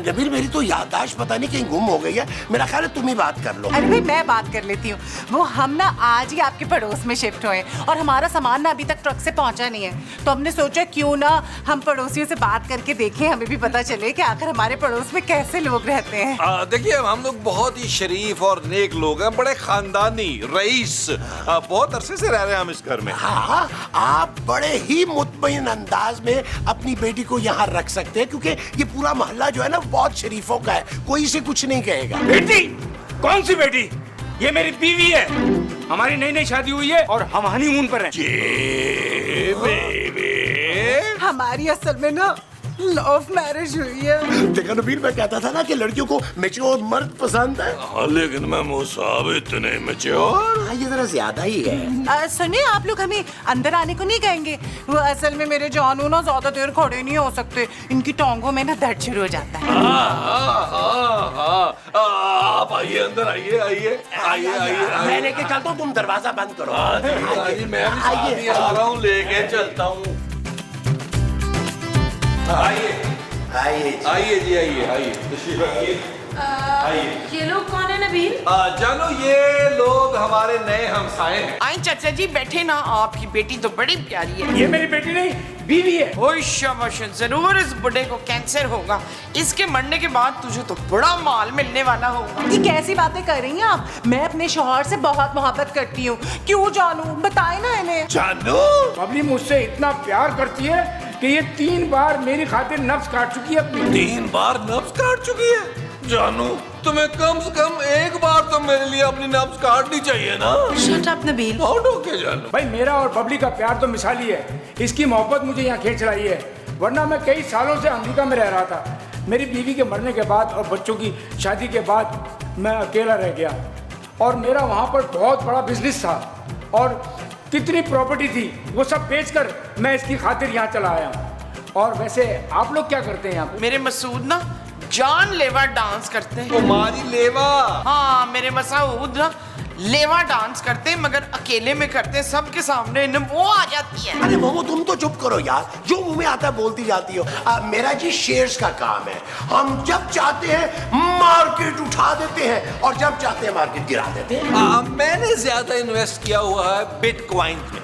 नबील, मेरी तो याददाश्त पता नहीं कहीं गुम हो गई है। मेरा ख्याल है तुम ही बात कर लो। अरे भाई मैं बात कर लेती हूँ। वो हम ना आज ही आपके पड़ोस में शिफ्ट हुए और हमारा सामान ना अभी तक ट्रक से पहुँचा नहीं है, तो हमने सोचा क्यों ना हम पड़ोसियों से बात करके देखें, हमें भी पता चले कि आखिर हमारे पड़ोस में कैसे लोग रहते हैं। देखिए, हम लोग बहुत ही शरीफ और नेक लोग हैं, बड़े खानदानी रईस। बहुत अरसे से रह रहे हैं हम इस घर में। हाँ, आप बड़े ही मुतमईन अंदाज में अपनी बेटी को यहाँ रख सकते हैं, क्योंकि ये पूरा मोहल्ला जो है ना बहुत शरीफों का है, कोई इसे कुछ नहीं कहेगा। बेटी? कौन सी बेटी? ये मेरी बीवी है, हमारी नई नई शादी हुई है और हम हनीमून पर हैं। हमारी असल में ना लव मैरिज हुई है। देखा नबील, मैं कहता था ना कि लड़कियों को मैच्योर मर्द पसंद है। हाँ, लेकिन महमूद साहब इतने मैच्योर। हाँ, ये जरा ज्यादा ही है। सुनिए, आप लोग हमें अंदर आने को नहीं कहेंगे? वो असल में मेरे जानू ना ज्यादा देर खड़े नहीं हो सकते, इनकी टांगों में ना दर्द शुरू हो जाता है। आप आइए, अंदर आइए आइए आइए आइए। मैं लेके चलता हूँ, तुम दरवाजा बंद करो। मैं भी साथ ही आ रहा हूँ, लेके चलता हूँ। आइए आइए आइए जी, आइए आइए, तशरीफ रखिए। ये लोग कौन है नबील? जानो, ये लोग हमारे नए हमसाए हैं। आई चाचा जी, बैठे ना। आपकी बेटी तो बड़ी प्यारी है। ये मेरी बेटी नहीं, बीवी है। ओए शाबाश, जरूर इस बुढ़े को कैंसर होगा। इसके मरने के बाद तुझे तो बड़ा माल मिलने वाला होगा। ये कैसी बातें कर रही हैं आप? मैं अपने शौहर से बहुत मोहब्बत करती हूँ। क्यों जानू, बताए ना इन्हें। जानू, बबली मुझसे इतना प्यार करती है कि ये 3 बार मेरी खातिर नफ्स काट चुकी है अपनी। 3 बार नफ्स काट चुकी है? जानू तुम्हें कम से कम एक बार तो मेरे लिए अपनी नब्ज काटनी चाहिए ना। Shut up Nabeel. ओके जानू। भाई मेरा और बबली का प्यार तो मिसाली है, इसकी मोहब्बत मुझे यहाँ खींच लाई है, वरना मैं कई सालों से अमेरिका में रह रहा था। मेरी बीवी के मरने के बाद और बच्चों की शादी के बाद मैं अकेला रह गया और मेरा वहाँ पर बहुत बड़ा बिजनेस था और कितनी प्रॉपर्टी थी वो सब बेचकर मैं इसकी खातिर यहाँ चला आया हूँ। और वैसे आप लोग क्या करते हैं यहाँ पे? मेरे मसूद ना जान लेवा डांस करते हैं। तुम्हारी लेवा? हाँ मेरे मसूद ना लेवा डांस करते हैं, मगर अकेले में करते हैं, सबके सामने इन्हें वो आ जाती है। अरे मोमो तुम तो चुप करो यार, जो मुंह में आता है बोलती जाती हो। मेरा जी शेयर्स का काम है, हम जब चाहते हैं मार्केट उठा देते हैं और जब चाहते हैं मार्केट गिरा देते हैं। मैंने ज्यादा इन्वेस्ट किया हुआ है बिटकॉइन में।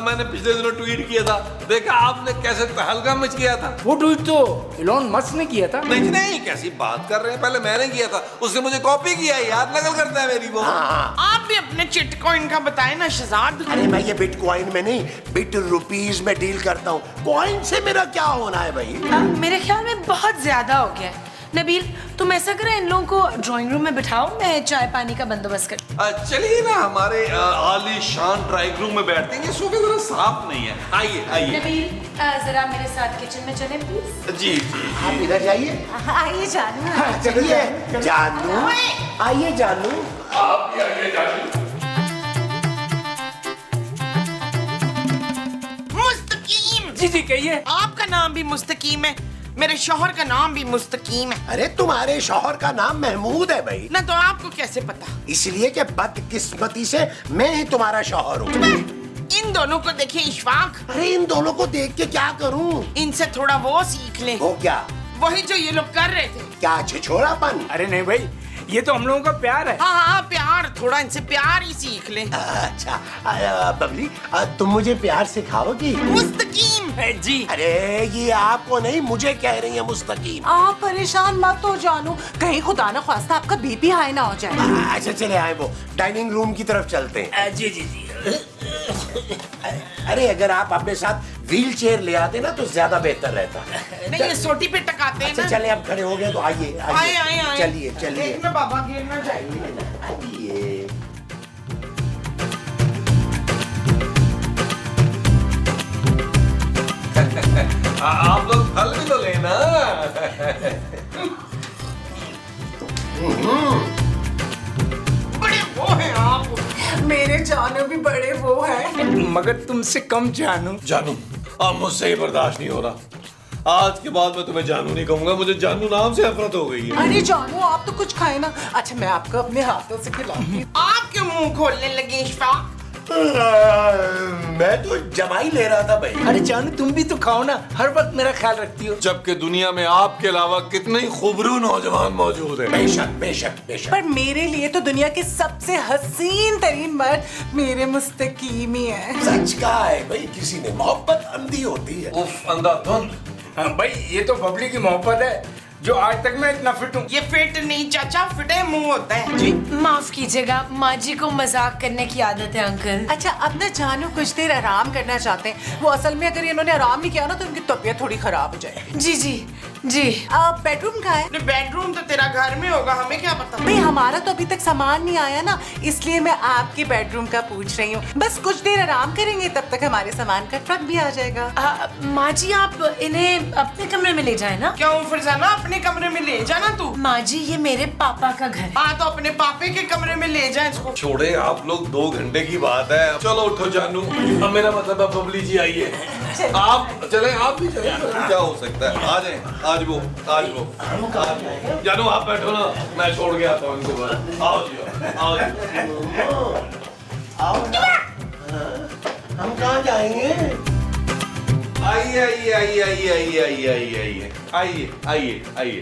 मैंने पिछले दिनों ट्वीट किया था, देखा आपने कैसे तहलका मच गया था। वो ट्वीट तो इलॉन मस्क ने किया था। नहीं कैसी बात कर रहे हैं, पहले मैंने किया था, उसने मुझे कॉपी किया, याद नकल करता है मेरी वो। आप भी अपने चिटकॉइन का बताएं ना शहजाद। अरे मैं ये बिटकॉइन में नहीं, बिट रुपीज में डील करता हूँ, कॉइन से मेरा क्या होना है भाई? मेरे ख्याल में बहुत ज्यादा हो गया है। नबील तुम ऐसा करो, इन लोगों को ड्राइंग रूम में बिठाओ, मैं चाय पानी का बंदोबस्त कर। चलिए ना हमारे आलीशान ड्राइंग रूम में बैठते हैं, ये सोफे जरा साफ नहीं है। आइए आइए। नबील जरा मेरे साथ किचन में चलें प्लीज। जी जी आप इधर जाइए। आइए जानू। चलिए जानू, आइए जानू। आप भी आइए जानू। मुस्तकीम। जी कहिए। आपका नाम भी मुस्तकीम है, मेरे शौहर का नाम भी मुस्तकीम है। अरे तुम्हारे शौहर का नाम महमूद है भाई। ना तो आपको कैसे पता? इसलिए कि बदकिस्मती से मैं ही तुम्हारा शौहर हूँ। इन दोनों को देखिए इशफाक। अरे इन दोनों को देख के क्या करूँ? इनसे थोड़ा वो सीख ले। वो क्या? वही जो ये लोग कर रहे थे। क्या छिछोरापन? अरे नहीं भाई, ये तो हम लोगों का प्यार है। हाँ प्यार, थोड़ा इनसे प्यार ही सीख ले। अच्छा बबली तुम मुझे प्यार सिखाओगी? मुस्तकीम। जी। अरे ये आपको नहीं मुझे कह रही है मुस्तकीम। आप परेशान मत हो जानू, कहीं खुदा न ख्वास्ता आपका बीपी हाई ना हो जाए। अच्छा चले आए, वो डाइनिंग रूम की तरफ चलते हैं। जी जी जी। अरे अगर आप अपने साथ व्हील चेयर ले आते ना तो ज्यादा बेहतर रहता। नहीं ये सोटी पे टकाते हैं अच्छा ना। चले अब खड़े हो गए तो आइए आइए। चलिए चलिए। देखना बाबा गिरना चाहिए। आइए। आप लोग फल भी तो लेना। बड़े वो हैं आप। मेरे जानू भी बड़े वो है। मगर तुमसे कम जानू। जानू अब मुझसे ही बर्दाश्त नहीं हो रहा, आज के बाद मैं तुम्हें जानू नहीं कहूंगा, मुझे जानू नाम से नफरत हो गई है। अरे जानू आप तो कुछ खाए ना। अच्छा मैं आपको अपने हाथों से खिलाती हूँ। आप क्यों मुंह खोलने लगे इशफाक? मैं तो जमाई ले रहा था भाई। अरे जानू तुम भी तो खाओ ना, हर वक्त मेरा ख्याल रखती हो। जबकि दुनिया में आपके अलावा कितने ही खूबरू नौजवान मौजूद हैं। बेशक बेशक बेशक। पर मेरे लिए तो दुनिया के सबसे हसीन तरीन मर्द मेरे मुस्तकीम ही है। सच कहा है भाई, किसी ने मोहब्बत अंधी होती है। उफ अंधाधुंध। हाँ भाई ये तो बबली की मोहब्बत है जो आज तक मैं इतना फिट हूँ। ये फिट नहीं चाचा, फिटे मुंह होता है। जी। माफ कीजिएगा, माँ जी को मजाक करने की आदत है अंकल। अच्छा अब ना जानू कुछ देर आराम करना चाहते हैं, वो असल में अगर इन्होंने आराम नहीं किया ना तो उनकी तबीयत थोड़ी खराब हो जाएगी। जी जी जी। बेडरूम कहाँ है? अपने बेडरूम तो तेरा घर में होगा, हमें क्या पता। भाई हमारा तो अभी तक सामान नहीं आया ना, इसलिए मैं आपके बेडरूम का पूछ रही हूँ। बस कुछ देर आराम करेंगे, तब तक हमारे सामान का ट्रक भी आ जाएगा। माँ जी आप इन्हें अपने कमरे में ले जाए ना। क्यों फरजाना, अपने कमरे में ले जाना तू। माँ जी ये मेरे पापा का घर है। हाँ तो अपने पापे के कमरे में ले जाए इसको। छोड़े आप लोग, 2 घंटे की बात है। चलो उठो जानू, अब मेरा मतलब है बबली जी आइए। आप चले, आप भी चले, क्या हो सकता है। आ जाए, आज वो जानू आप बैठो ना, मैं छोड़ के आता हूँ इनको बस। आओ जी आओ जी। आओ ना। हम कहाँ जाएंगे? आइए आइए आइए आइए आइए आइए आइए आइए आइए आइए आइए।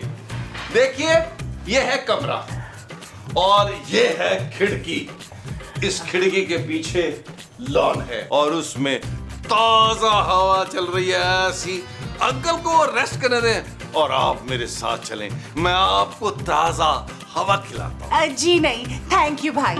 देखिए ये है कमरा और ये है खिड़की। इस खिड़की के पीछे लॉन है और उसमें ताजा हवा चल रही है ऐसी। अंकल को रेस्ट करने दें और आप मेरे साथ चलें, मैं आपको ताजा हवा खिलाता हूँ। जी नहीं थैंक यू भाई।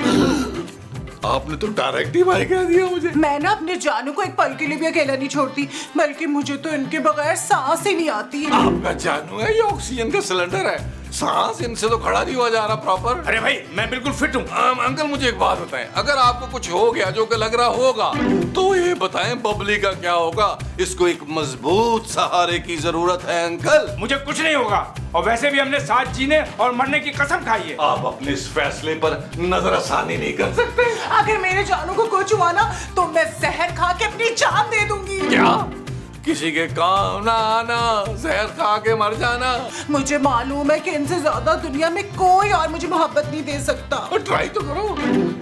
आपने तो डायरेक्ट ही भाई कह दिया मुझे। मैं ना अपने जानू को एक पल के लिए भी अकेला नहीं छोड़ती, बल्कि मुझे तो इनके बगैर सांस ही नहीं आती। आपका जानू है, ये ऑक्सीजन का सिलेंडर है, सांस इनसे तो खड़ा नहीं हुआ जा रहा प्रॉपर। अरे भाई मैं बिल्कुल फिट हूँ। अंकल मुझे एक बात बताएं, अगर आपको कुछ हो गया जो कि लग रहा होगा तो ये बताएं बबली का क्या होगा? इसको एक मजबूत सहारे की जरूरत है अंकल। मुझे कुछ नहीं होगा, और वैसे भी हमने साथ जीने और मरने की कसम खाई है। आप अपने इस फैसले पर नजरसानी नहीं कर सकते। अगर मेरे जानू को कुछ हुआ ना तो मैं जहर खा के अपनी जान दे दूंगी। क्या? किसी के काम ना आना, जहर खा के मर जाना? मुझे मालूम है कि इनसे ज्यादा दुनिया में कोई और मुझे मोहब्बत नहीं दे सकता। और ट्राई तो करो।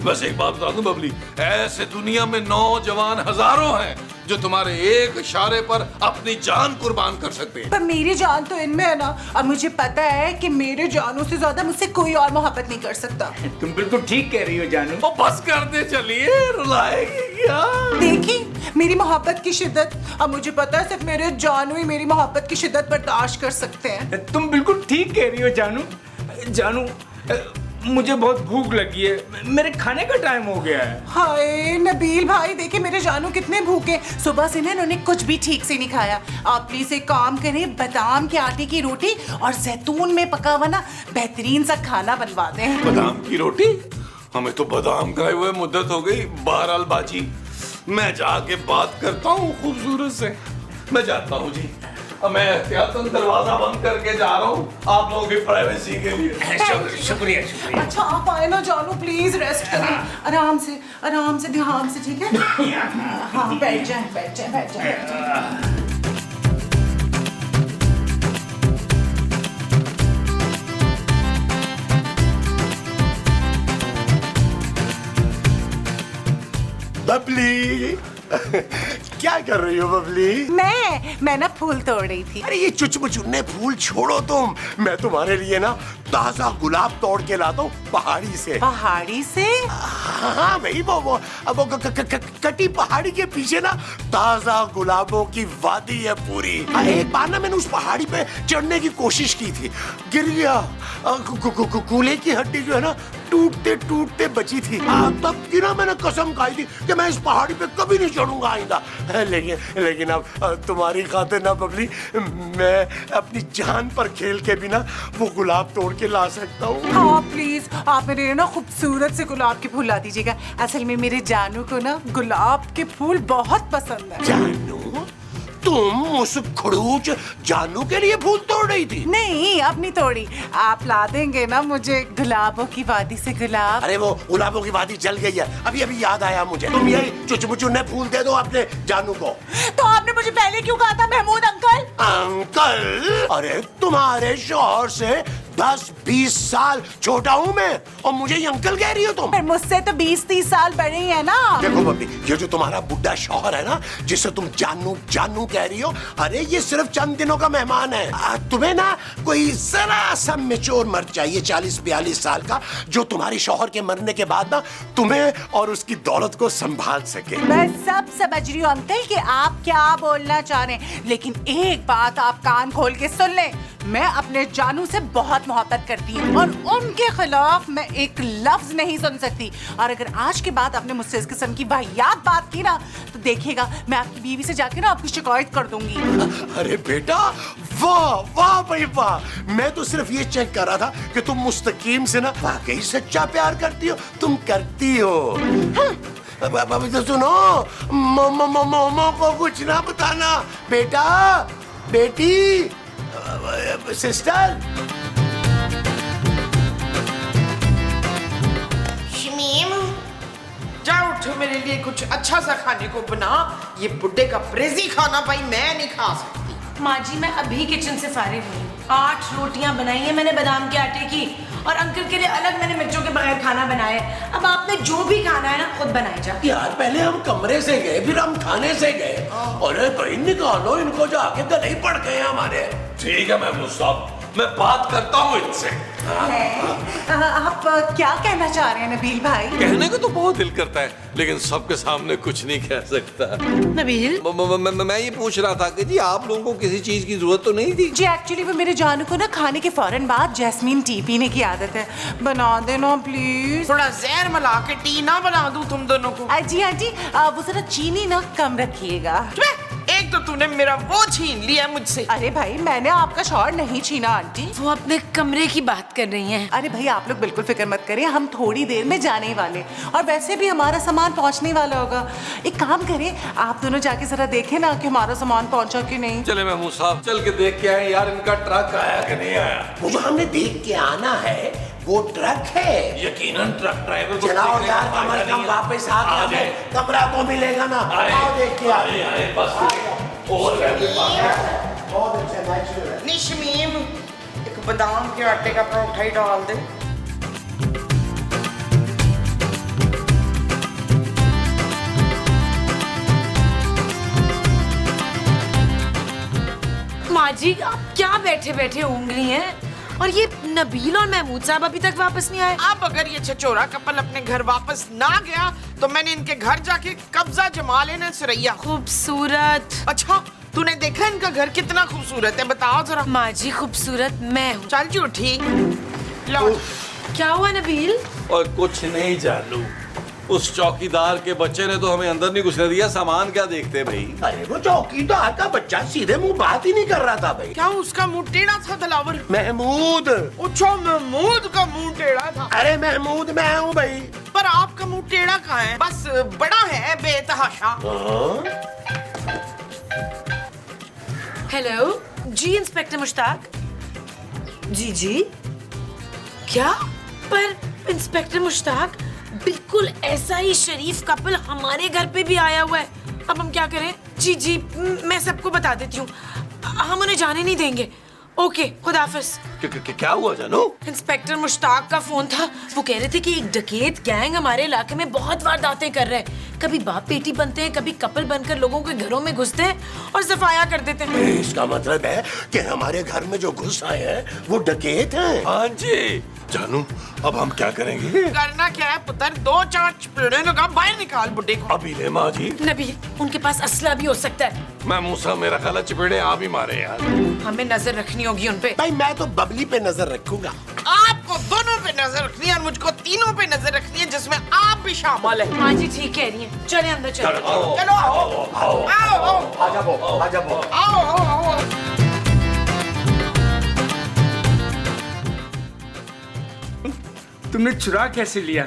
बस एक बात बता दूं बबली, ऐसे दुनिया में नौजवान हजारों हैं जो तुम्हारे एक इशारे पर अपनी जान कुर्बान कर सकते हैं। पर मेरी जान तो इनमें है ना, और मुझे पता है कि मेरे जानू से ज्यादा मुझसे कोई और मोहब्बत नहीं कर सकता। तुम बिल्कुल ठीक कह रही हो जानू। ओ बस कर दे, चलिए रुलाएगी क्या? देखी मेरी मोहब्बत की शिद्दत। अब मुझे पता है सिर्फ मेरे जानू ही मेरी मोहब्बत की शिद्दत बर्दाश्त कर सकते हैं। तुम बिल्कुल ठीक कह रही हो जानू। जानू मुझे बहुत भूख लगी है, मेरे खाने का टाइम हो गया है। हाय नबील भाई, देखिए मेरे जानू कितने भूखे। सुबह से ना इन्होंने कुछ भी ठीक से नहीं खाया। आप प्लीज एक काम करें, बादाम के आटे की रोटी और जैतून में पका हुआ ना बेहतरीन सा खाना बनवा दें। बादाम की रोटी? हमें तो बादाम खाए हुए मुद्दत हो गई। बहरहाल बाजी, मैं जाके बात करता हूँ खूबसूरत से। मैं जाता हूँ जी, अब मैं एहतियातन दरवाजा बंद करके जा रहा हूँ आप लोगों की प्राइवेसी के लिए। शुक्रिया शुक्रिया। अच्छा आप आए ना जानू, प्लीज रेस्ट करें, आराम से ध्यान से, ठीक है? हाँ बैठ जाए। बबली क्या कर रही हो बबली? मैं ना फूल तोड़ रही थी। अरे ये चुचमुचुन्ने फूल छोड़ो तुम, मैं तुम्हारे लिए ना ताजा गुलाब तोड़ के लाता हूँ पहाड़ी से। पहाड़ी से? हाँ भाई, वो कटी पहाड़ी के पीछे ना ताजा गुलाबों की वादी है पूरी। एक बार ना मैंने उस पहाड़ी पे चढ़ने की कोशिश की थी, गिर गया। कूल्हे की हड्डी जो है ना टूटते टूटते बची थी। तब की ना मैंने कसम खाई थी कि मैं इस पहाड़ी पे कभी नहीं चढ़ूंगा आइंदा। लेकिन अब तुम्हारी खातिर ना बबली, मैं अपनी जान पर खेल के भी ना वो गुलाब तोड़ के ला सकता हूँ। हाँ प्लीज, आप मेरे लिए ना खूबसूरत से गुलाब के फूल ला दीजिएगा। असल में मेरे जानू को ना गुलाब के फूल बहुत पसंद है। जानू? तुम उस खड़ूच जानू के लिए फूल तोड़ रही थी? नहीं, अपनी तोड़ी। आप ला देंगे ना मुझे गुलाबों की वादी से गुलाब? अरे वो गुलाबों की वादी जल गई है, अभी याद आया मुझे। तुम यही चुचमुचुन्ने फूल दे दो अपने जानू को। तो आपने मुझे पहले क्यों कहा था महमूद अंकल? अंकल? अरे तुम्हारे शौहर से 10-20 साल छोटा हूँ मैं, और मुझे ये अंकल कह रही हो तुम? पर मुझसे तो 20-30 साल बड़े ही है ना। देखो बब्बी, ये जो तुम्हारा बुढ़ा शौहर है ना, जिसे तुम जानू जानू कह रही हो, अरे ये सिर्फ चंद दिनों का मेहमान है। तुम्हें ना कोई जरा सा मैच्योर मर्द चाहिए, 40-42 साल का, जो तुम्हारी शौहर के मरने के बाद ना तुम्हें और उसकी दौलत को संभाल सके। मैं सब समझ रही हूँ अंकल कि आप क्या बोलना चाह रहे हैं, लेकिन एक बात आप कान खोल के सुन लें। मैं अपने जानू से बहुत मोहब्बत करती हूँ और उनके खिलाफ मैं एक लफ्ज नहीं सुन सकती। और अगर आज के बाद आपने मुझसे इस किस्म की वाहियात बात की ना, तो देखिएगा मैं आपकी बीवी से जाके ना आपकी शिकायत कर दूंगी। अरे बेटा, वाह वाह भाई वाह, मैं तो सिर्फ ये चेक कर रहा था कि तुम मुस्तकीम से ना वाकई सच्चा प्यार करती हो। तुम करती हो। अभी तो सुनो, मोमो को कुछ ना बताना। बेटा, बेटी, सिस्टर। शमीम, जा उठो, मेरे लिए कुछ अच्छा सा खाने को बना। ये बुड्ढे का ब्रेजी खाना भाई मैं नहीं खा सकती। माँ जी मैं अभी किचन से फारिग हुई। 8 रोटियां बनाई है मैंने बादाम के आटे की, और अंकल के लिए अलग मैंने मिर्चों के बगैर खाना बनाया है। अब आपने जो भी खाना है ना खुद बनाए जा। यार पहले हम कमरे से गए, फिर हम खाने से गए। अरे भाई निकालो इनको, जाके गले ही पड़ गए हमारे। ठीक है महमूद साहब, मैं बात करता हूँ इनसे। आप क्या कहना चाह रहे हैं नबील भाई? कहने को तो बहुत दिल करता है, लेकिन सबके सामने कुछ नहीं कह सकता। नबील, मैं ये पूछ रहा था कि जी आप लोगों को किसी चीज की जरूरत तो नहीं थी? जी एक्चुअली वो मेरे जानू को ना खाने के फौरन बाद जैस्मीन टी पीने की आदत है। बना देना प्लीज। थोड़ा जहर मिला के टी ना बना दूं तुम दोनों को? जी हाँ जी, वो जरा चीनी ना कम रखिएगा। एक तो तूने मेरा वो छीन लिया मुझसे। अरे भाई मैंने आपका शॉल नहीं छीना आंटी। वो अपने कमरे की बात कर रही हैं। अरे भाई आप लोग बिल्कुल फिक्र मत करिए, हम थोड़ी देर में जाने ही वाले, और वैसे भी हमारा सामान पहुंचने वाला होगा। एक काम करें, आप दोनों जाके जरा देखें ना कि हमारा सामान पहुंचा कि नहीं। चले महमूद साहब, चल के देख के आए यार इनका ट्रक आया कि नहीं आया। वो जो हमने देख के आना है वो ट्रक है। यकीनन ट्रक ड्राइवर को चलाओ यार, कम से कम वापस आ गए, कमरा तो मिलेगा ना। आओ देख के आए बस और बहुत अच्छा नेचुरल है। निशमीम, एक बादाम के आटे का परोठा ही डाल दे। माँ जी आप क्या बैठे बैठे ऊँग रही हैं? और ये नबील और महमूद साहब अभी तक वापस नहीं आए। अब अगर ये छचोरा कपल अपने घर वापस ना गया तो मैंने इनके घर जाके कब्जा जमा लेना। सुरैया खूबसूरत। अच्छा, तूने देखा इनका घर कितना खूबसूरत है, बताओ जरा। माँ जी खूबसूरत मैं हूँ। चल झूठी। लो। क्या हुआ नबील? और कुछ नहीं जानू, उस चौकीदार के बच्चे ने तो हमें अंदर नहीं घुसने दिया। सामान क्या देखते भाई। अरे वो चौकीदार का बच्चा सीधे मुंह बात ही नहीं कर रहा था भाई। क्या उसका मुंह टेढ़ा था दिलावर? महमूद। अच्छा, महमूद का मुंह टेढ़ा था। अरे महमूद मैं हूँ भाई। पर आपका मुंह टेढ़ा कहाँ है? बस बड़ा है बेतहाशा। हेलो जी इंस्पेक्टर मुश्ताक। जी जी। क्या? पर इंस्पेक्टर मुश्ताक, बिल्कुल ऐसा ही शरीफ कपल हमारे घर पे भी आया हुआ है। अब हम क्या करें? जी जी मैं सबको बता देती हूँ, हम उन्हें जाने नहीं देंगे। ओके, खुदाफिज। क्या हुआ जानू? इंस्पेक्टर मुश्ताक का फोन था, वो कह रहे थे कि एक डकैत गैंग हमारे इलाके में बहुत वारदातें कर रहे हैं। कभी बाप बेटी बनते हैं, कभी कपल बनकर लोगों के घरों में घुसते हैं और सफाया कर देते हैं। इसका मतलब है कि हमारे घर में जो घुस आए हैं वो डकैत हैं। हाँ जी। जानू, अब हम क्या करेंगे? करना क्या है पुत्र, 2-4 चपेड़े लगा बाहर निकाल बुड्ढे को। अभी ले माँ जी। नबील, उनके पास असला भी हो सकता है। मैं मूसा, मेरा ख्याल है चपेड़े आप ही मारे यार। हमें नजर रखनी होगी उन पे। भाई मैं तो बबली पे नजर रखूंगा। आपको दोनों पे नजर रखनी है और मुझको तीनों पे नजर रखनी है, जिसमें आप भी शामिल है। हाँ जी ठीक कह रही हैं। चले अंदर चलो। चलो आओ आओ आओ आओ। तुमने चुरा कैसे लिया?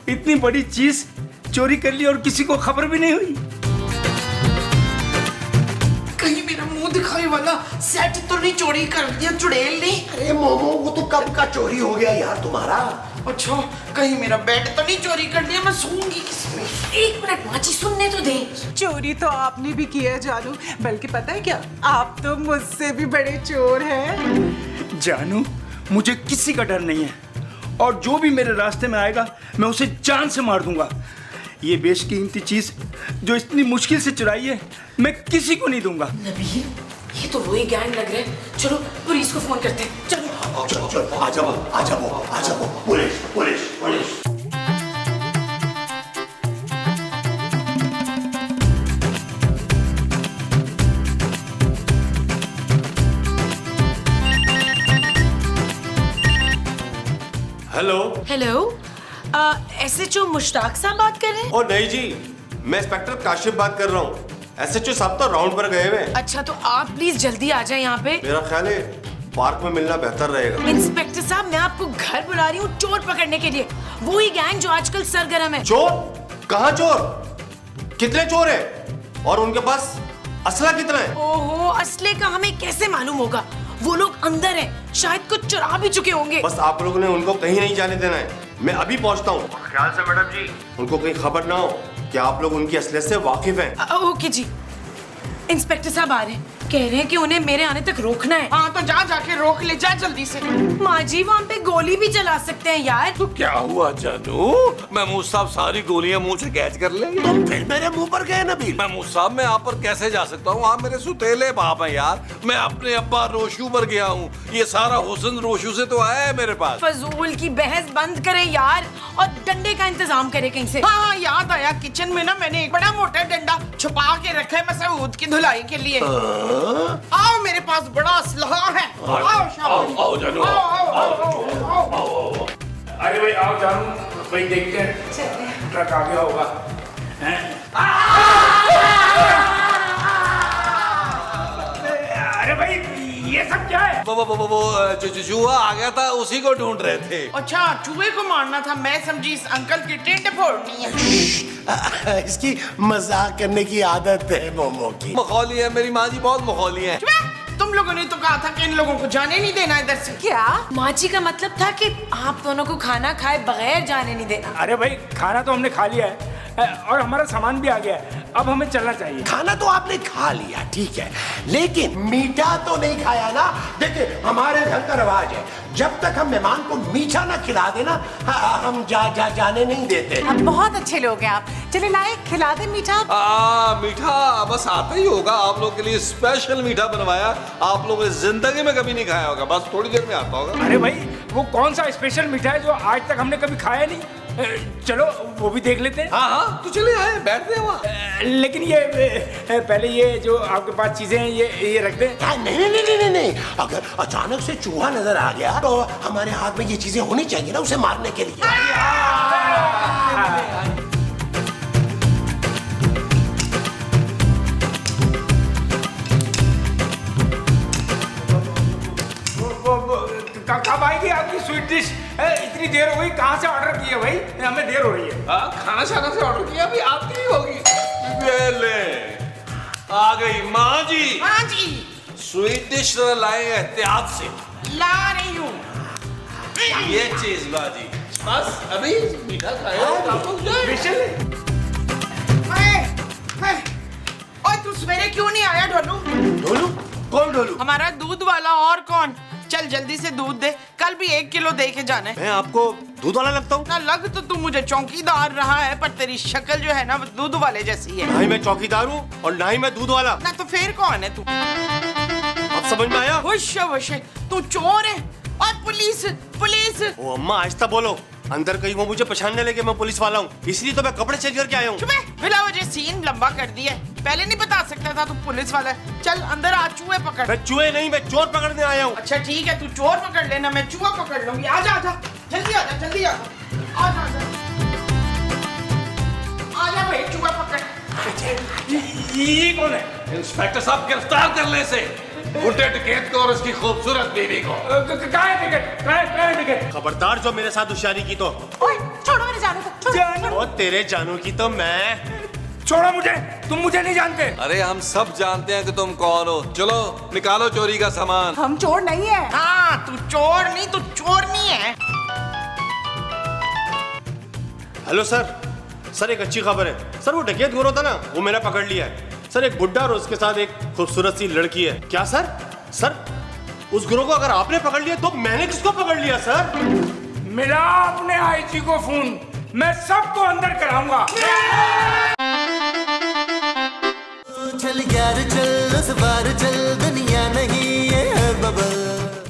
इतनी बड़ी चीज चोरी कर ली और किसी को खबर भी नहीं हुई। कहीं मेरा मुंह दिखाई वाला सेट तो नहीं चोरी कर दिया चुड़ैल ने? अरे मोमो, वो तो कब का चोरी हो गया यार तुम्हारा। अच्छा, कहीं मेरा बेड तो नहीं चोरी कर लिया? मैं सोऊंगी किसमें? एक मिनट माँ जी, सुनने तो दे। चोरी तो आपने भी किया जानू, बल्कि पता है क्या, आप तो मुझसे भी बड़े चोर हैं। जानू, मुझे किसी का डर नहीं है और जो भी मेरे रास्ते में आएगा मैं उसे जान से मार दूंगा। ये बेशकीमती चीज जो इतनी मुश्किल से चुराई है मैं किसी को नहीं दूंगा। नबील, ये तो वही गैंग लग रहे हैं। चलो पुलिस को फोन करते हैं। चलो चलो चलो, आ जाओ police police police. Hello hello, SHO Mushtaq साहब बात कर रहे हैं? ओ नहीं जी, मैं इंस्पेक्टर काशिफ बात कर रहा हूँ। SHO साहब तो राउंड पर गए हुए हैं। अच्छा, तो आप प्लीज जल्दी आ जाए यहाँ पे। मेरा ख्याल है पार्क में मिलना बेहतर रहेगा। इंस्पेक्टर साहब, मैं आपको घर बुला रही हूँ चोर पकड़ने के लिए। वो ही गैंग जो आजकल सरगर्म है। चोर? कहाँ चोर? कितने चोर हैं? और उनके पास असला कितना है? ओहो, असले का हमें कैसे मालूम होगा? वो लोग अंदर हैं, शायद कुछ चुरा भी चुके होंगे। बस आप लोगों ने उनको कहीं नहीं जाने देना है। मैं अभी पहुंचता हूँ। ख्याल से मैडम जी, उनको कहीं खबर ना हो कि आप लोग उनकी असलियत से वाकिफ हैं। ओके जी। इंस्पेक्टर साहब आ रहे हैं, कह रहे हैं कि उन्हें मेरे आने तक रोकना है। हाँ तो जा जाके रोक ले, जा जल्दी से। माँ जी, वहाँ पे गोली भी चला सकते हैं यार। तो क्या हुआ जानू? महमूद साहब सारी गोलियां मुंह से कैच कर लेंगे। तुम फिर मेरे मुंह पर गए नबील। महमूद साहब, मैं आप पर कैसे जा सकता हूँ? आप मेरे सुतेले बाप हैं यार। मैं अपने अब्बा रोशू पर गया हूँ। ये सारा हुस्न रोशू से तो आया है मेरे पास। फजूल की बहस बंद करें यार, और डंडे का इंतजाम करें कहीं से। हाँ याद आया, किचन में ना मैंने एक बड़ा मोटा डंडा छुपा के रखा है मसूद की धुलाई के लिए। आओ, मेरे पास बड़ा असलहा है। आओ शाबाश। आओ जानू, आओ। अरे भाई आओ जानू, भाई देखते हैं ट्रक आ गया होगा। वो जुआ आ गया था, उसी को ढूंढ रहे थे। अच्छा, चूहे को मारना था। मैं समझी इस अंकल की टेंट फोड़नी है। इसकी मजाक करने की आदत है मोमो की। मखौली है, मेरी माँ जी बहुत मखौली है। तुम लोगों ने तो कहा था कि इन लोगों को जाने नहीं देना इधर से। क्या माँ जी का मतलब था कि आप दोनों को खाना खाए बगैर जाने नहीं देना? अरे भाई, खाना तो हमने खा लिया है और हमारा सामान भी आ गया है, अब हमें चलना चाहिए। खाना तो आपने खा लिया, ठीक है, लेकिन मीठा तो नहीं खाया ना। देखिए, हमारे घर का रिवाज है, जब तक हम मेहमान को मीठा ना खिला देना, हम जाने नहीं देते। अब बहुत अच्छे लोग हैं आप। चले लाए, खिला दे मीठा। मीठा बस आता ही होगा, आप लोग के लिए स्पेशल मीठा बनवाया, आप लोगों ने जिंदगी में कभी नहीं खाया होगा, बस थोड़ी देर में आता होगा। अरे भाई, वो कौन सा स्पेशल मीठा है जो आज तक हमने कभी खाया नहीं? चलो वो भी देख लेते हैं। हाँ, तो चले आए, बैठते हैं वहाँ। लेकिन ये पहले ये जो आपके पास चीजें हैं ये रख दें। नहीं, अगर अचानक से चूहा नजर आ गया तो हमारे हाथ में ये चीजें होनी चाहिए ना उसे मारने के लिए। कब आएगी आपकी स्वीट डिश? इतनी देर हो गई, कहाँ से ऑर्डर किया भाई? हमें देर हो रही है। खाना शाना से ऑर्डर किया, अभी आपकी ही होगी। ले, आ गई माँ जी। हाँ जी, स्वीट डिश लाए एहतियात से। ला रही हूँ। ये चीज बाजी, बस अभी मीठा खाया आप लोग जाए। और तू सवेरे क्यों नहीं आया ढोलू? ढोलू? कौन ढोलू? हमारा दूध वाला। और कौन? चल जल्दी से दूध दे, कल भी 1 किलो दे के जाना है। मैं आपको दूध वाला लगता हूँ? ना लग तो तू मुझे चौकीदार रहा है, पर तेरी शक्ल जो है ना वो दूध वाले जैसी है। ना ही मैं चौकीदार हूँ और ना ही मैं दूध वाला। ना तो फिर कौन है तू? अब समझ में आया? वश तू चोर है और पुलिस। ओ अम्मा, आहिस्ता बोलो, अंदर कहीं वो मुझे पहचानने लगे मैं पुलिस वाला हूँ, इसलिए तो मैं कपड़े चेंज करके आया हूँ। बिला वजह सीन लंबा कर दिया, पहले नहीं बता सकता था तू पुलिस वाला है। चल अंदर आ, चूहे पकड़। मैं चूहे नहीं, मैं चोर पकड़ने आया हूँ। अच्छा ठीक है, तू चोर पकड़ लेना, मैं चूहा पकड़ लूंगी। आजा जल्दी आजा, जल्दी आजा भाई, चूहा पकड़। ये कौन है? इंस्पेक्टर साहब, गिरफ्तार कर ले इसे, बुढ़े डकैत को और उसकी खूबसूरत बीवी को। कहाँ है टिकट? खबरदार जो मेरे साथ होशियारी की तो। ओए, छोड़ो मेरे जानू को। और तेरे जानू की तो मैं। छोड़ो मुझे, तुम मुझे नहीं जानते। अरे हम सब जानते हैं कि तुम कौन हो, चलो निकालो चोरी का सामान। हम चोर नहीं है। हाँ, तू चोर नहीं, तू चोरनी है। हेलो सर, एक अच्छी खबर है सर। वो डकैत गुरो था ना, वो मैंने पकड़ लिया है सर। एक बुड्ढा और उसके साथ एक खूबसूरत सी लड़की है। क्या सर, उस गुरो को अगर आपने पकड़ लिया तो मैंने किसको पकड़ लिया सर? मिला अपने आईजी को फोन, मैं सबको अंदर कराऊंगा। चल यार चल, उस बार चल, दुनिया नहीं है बबल।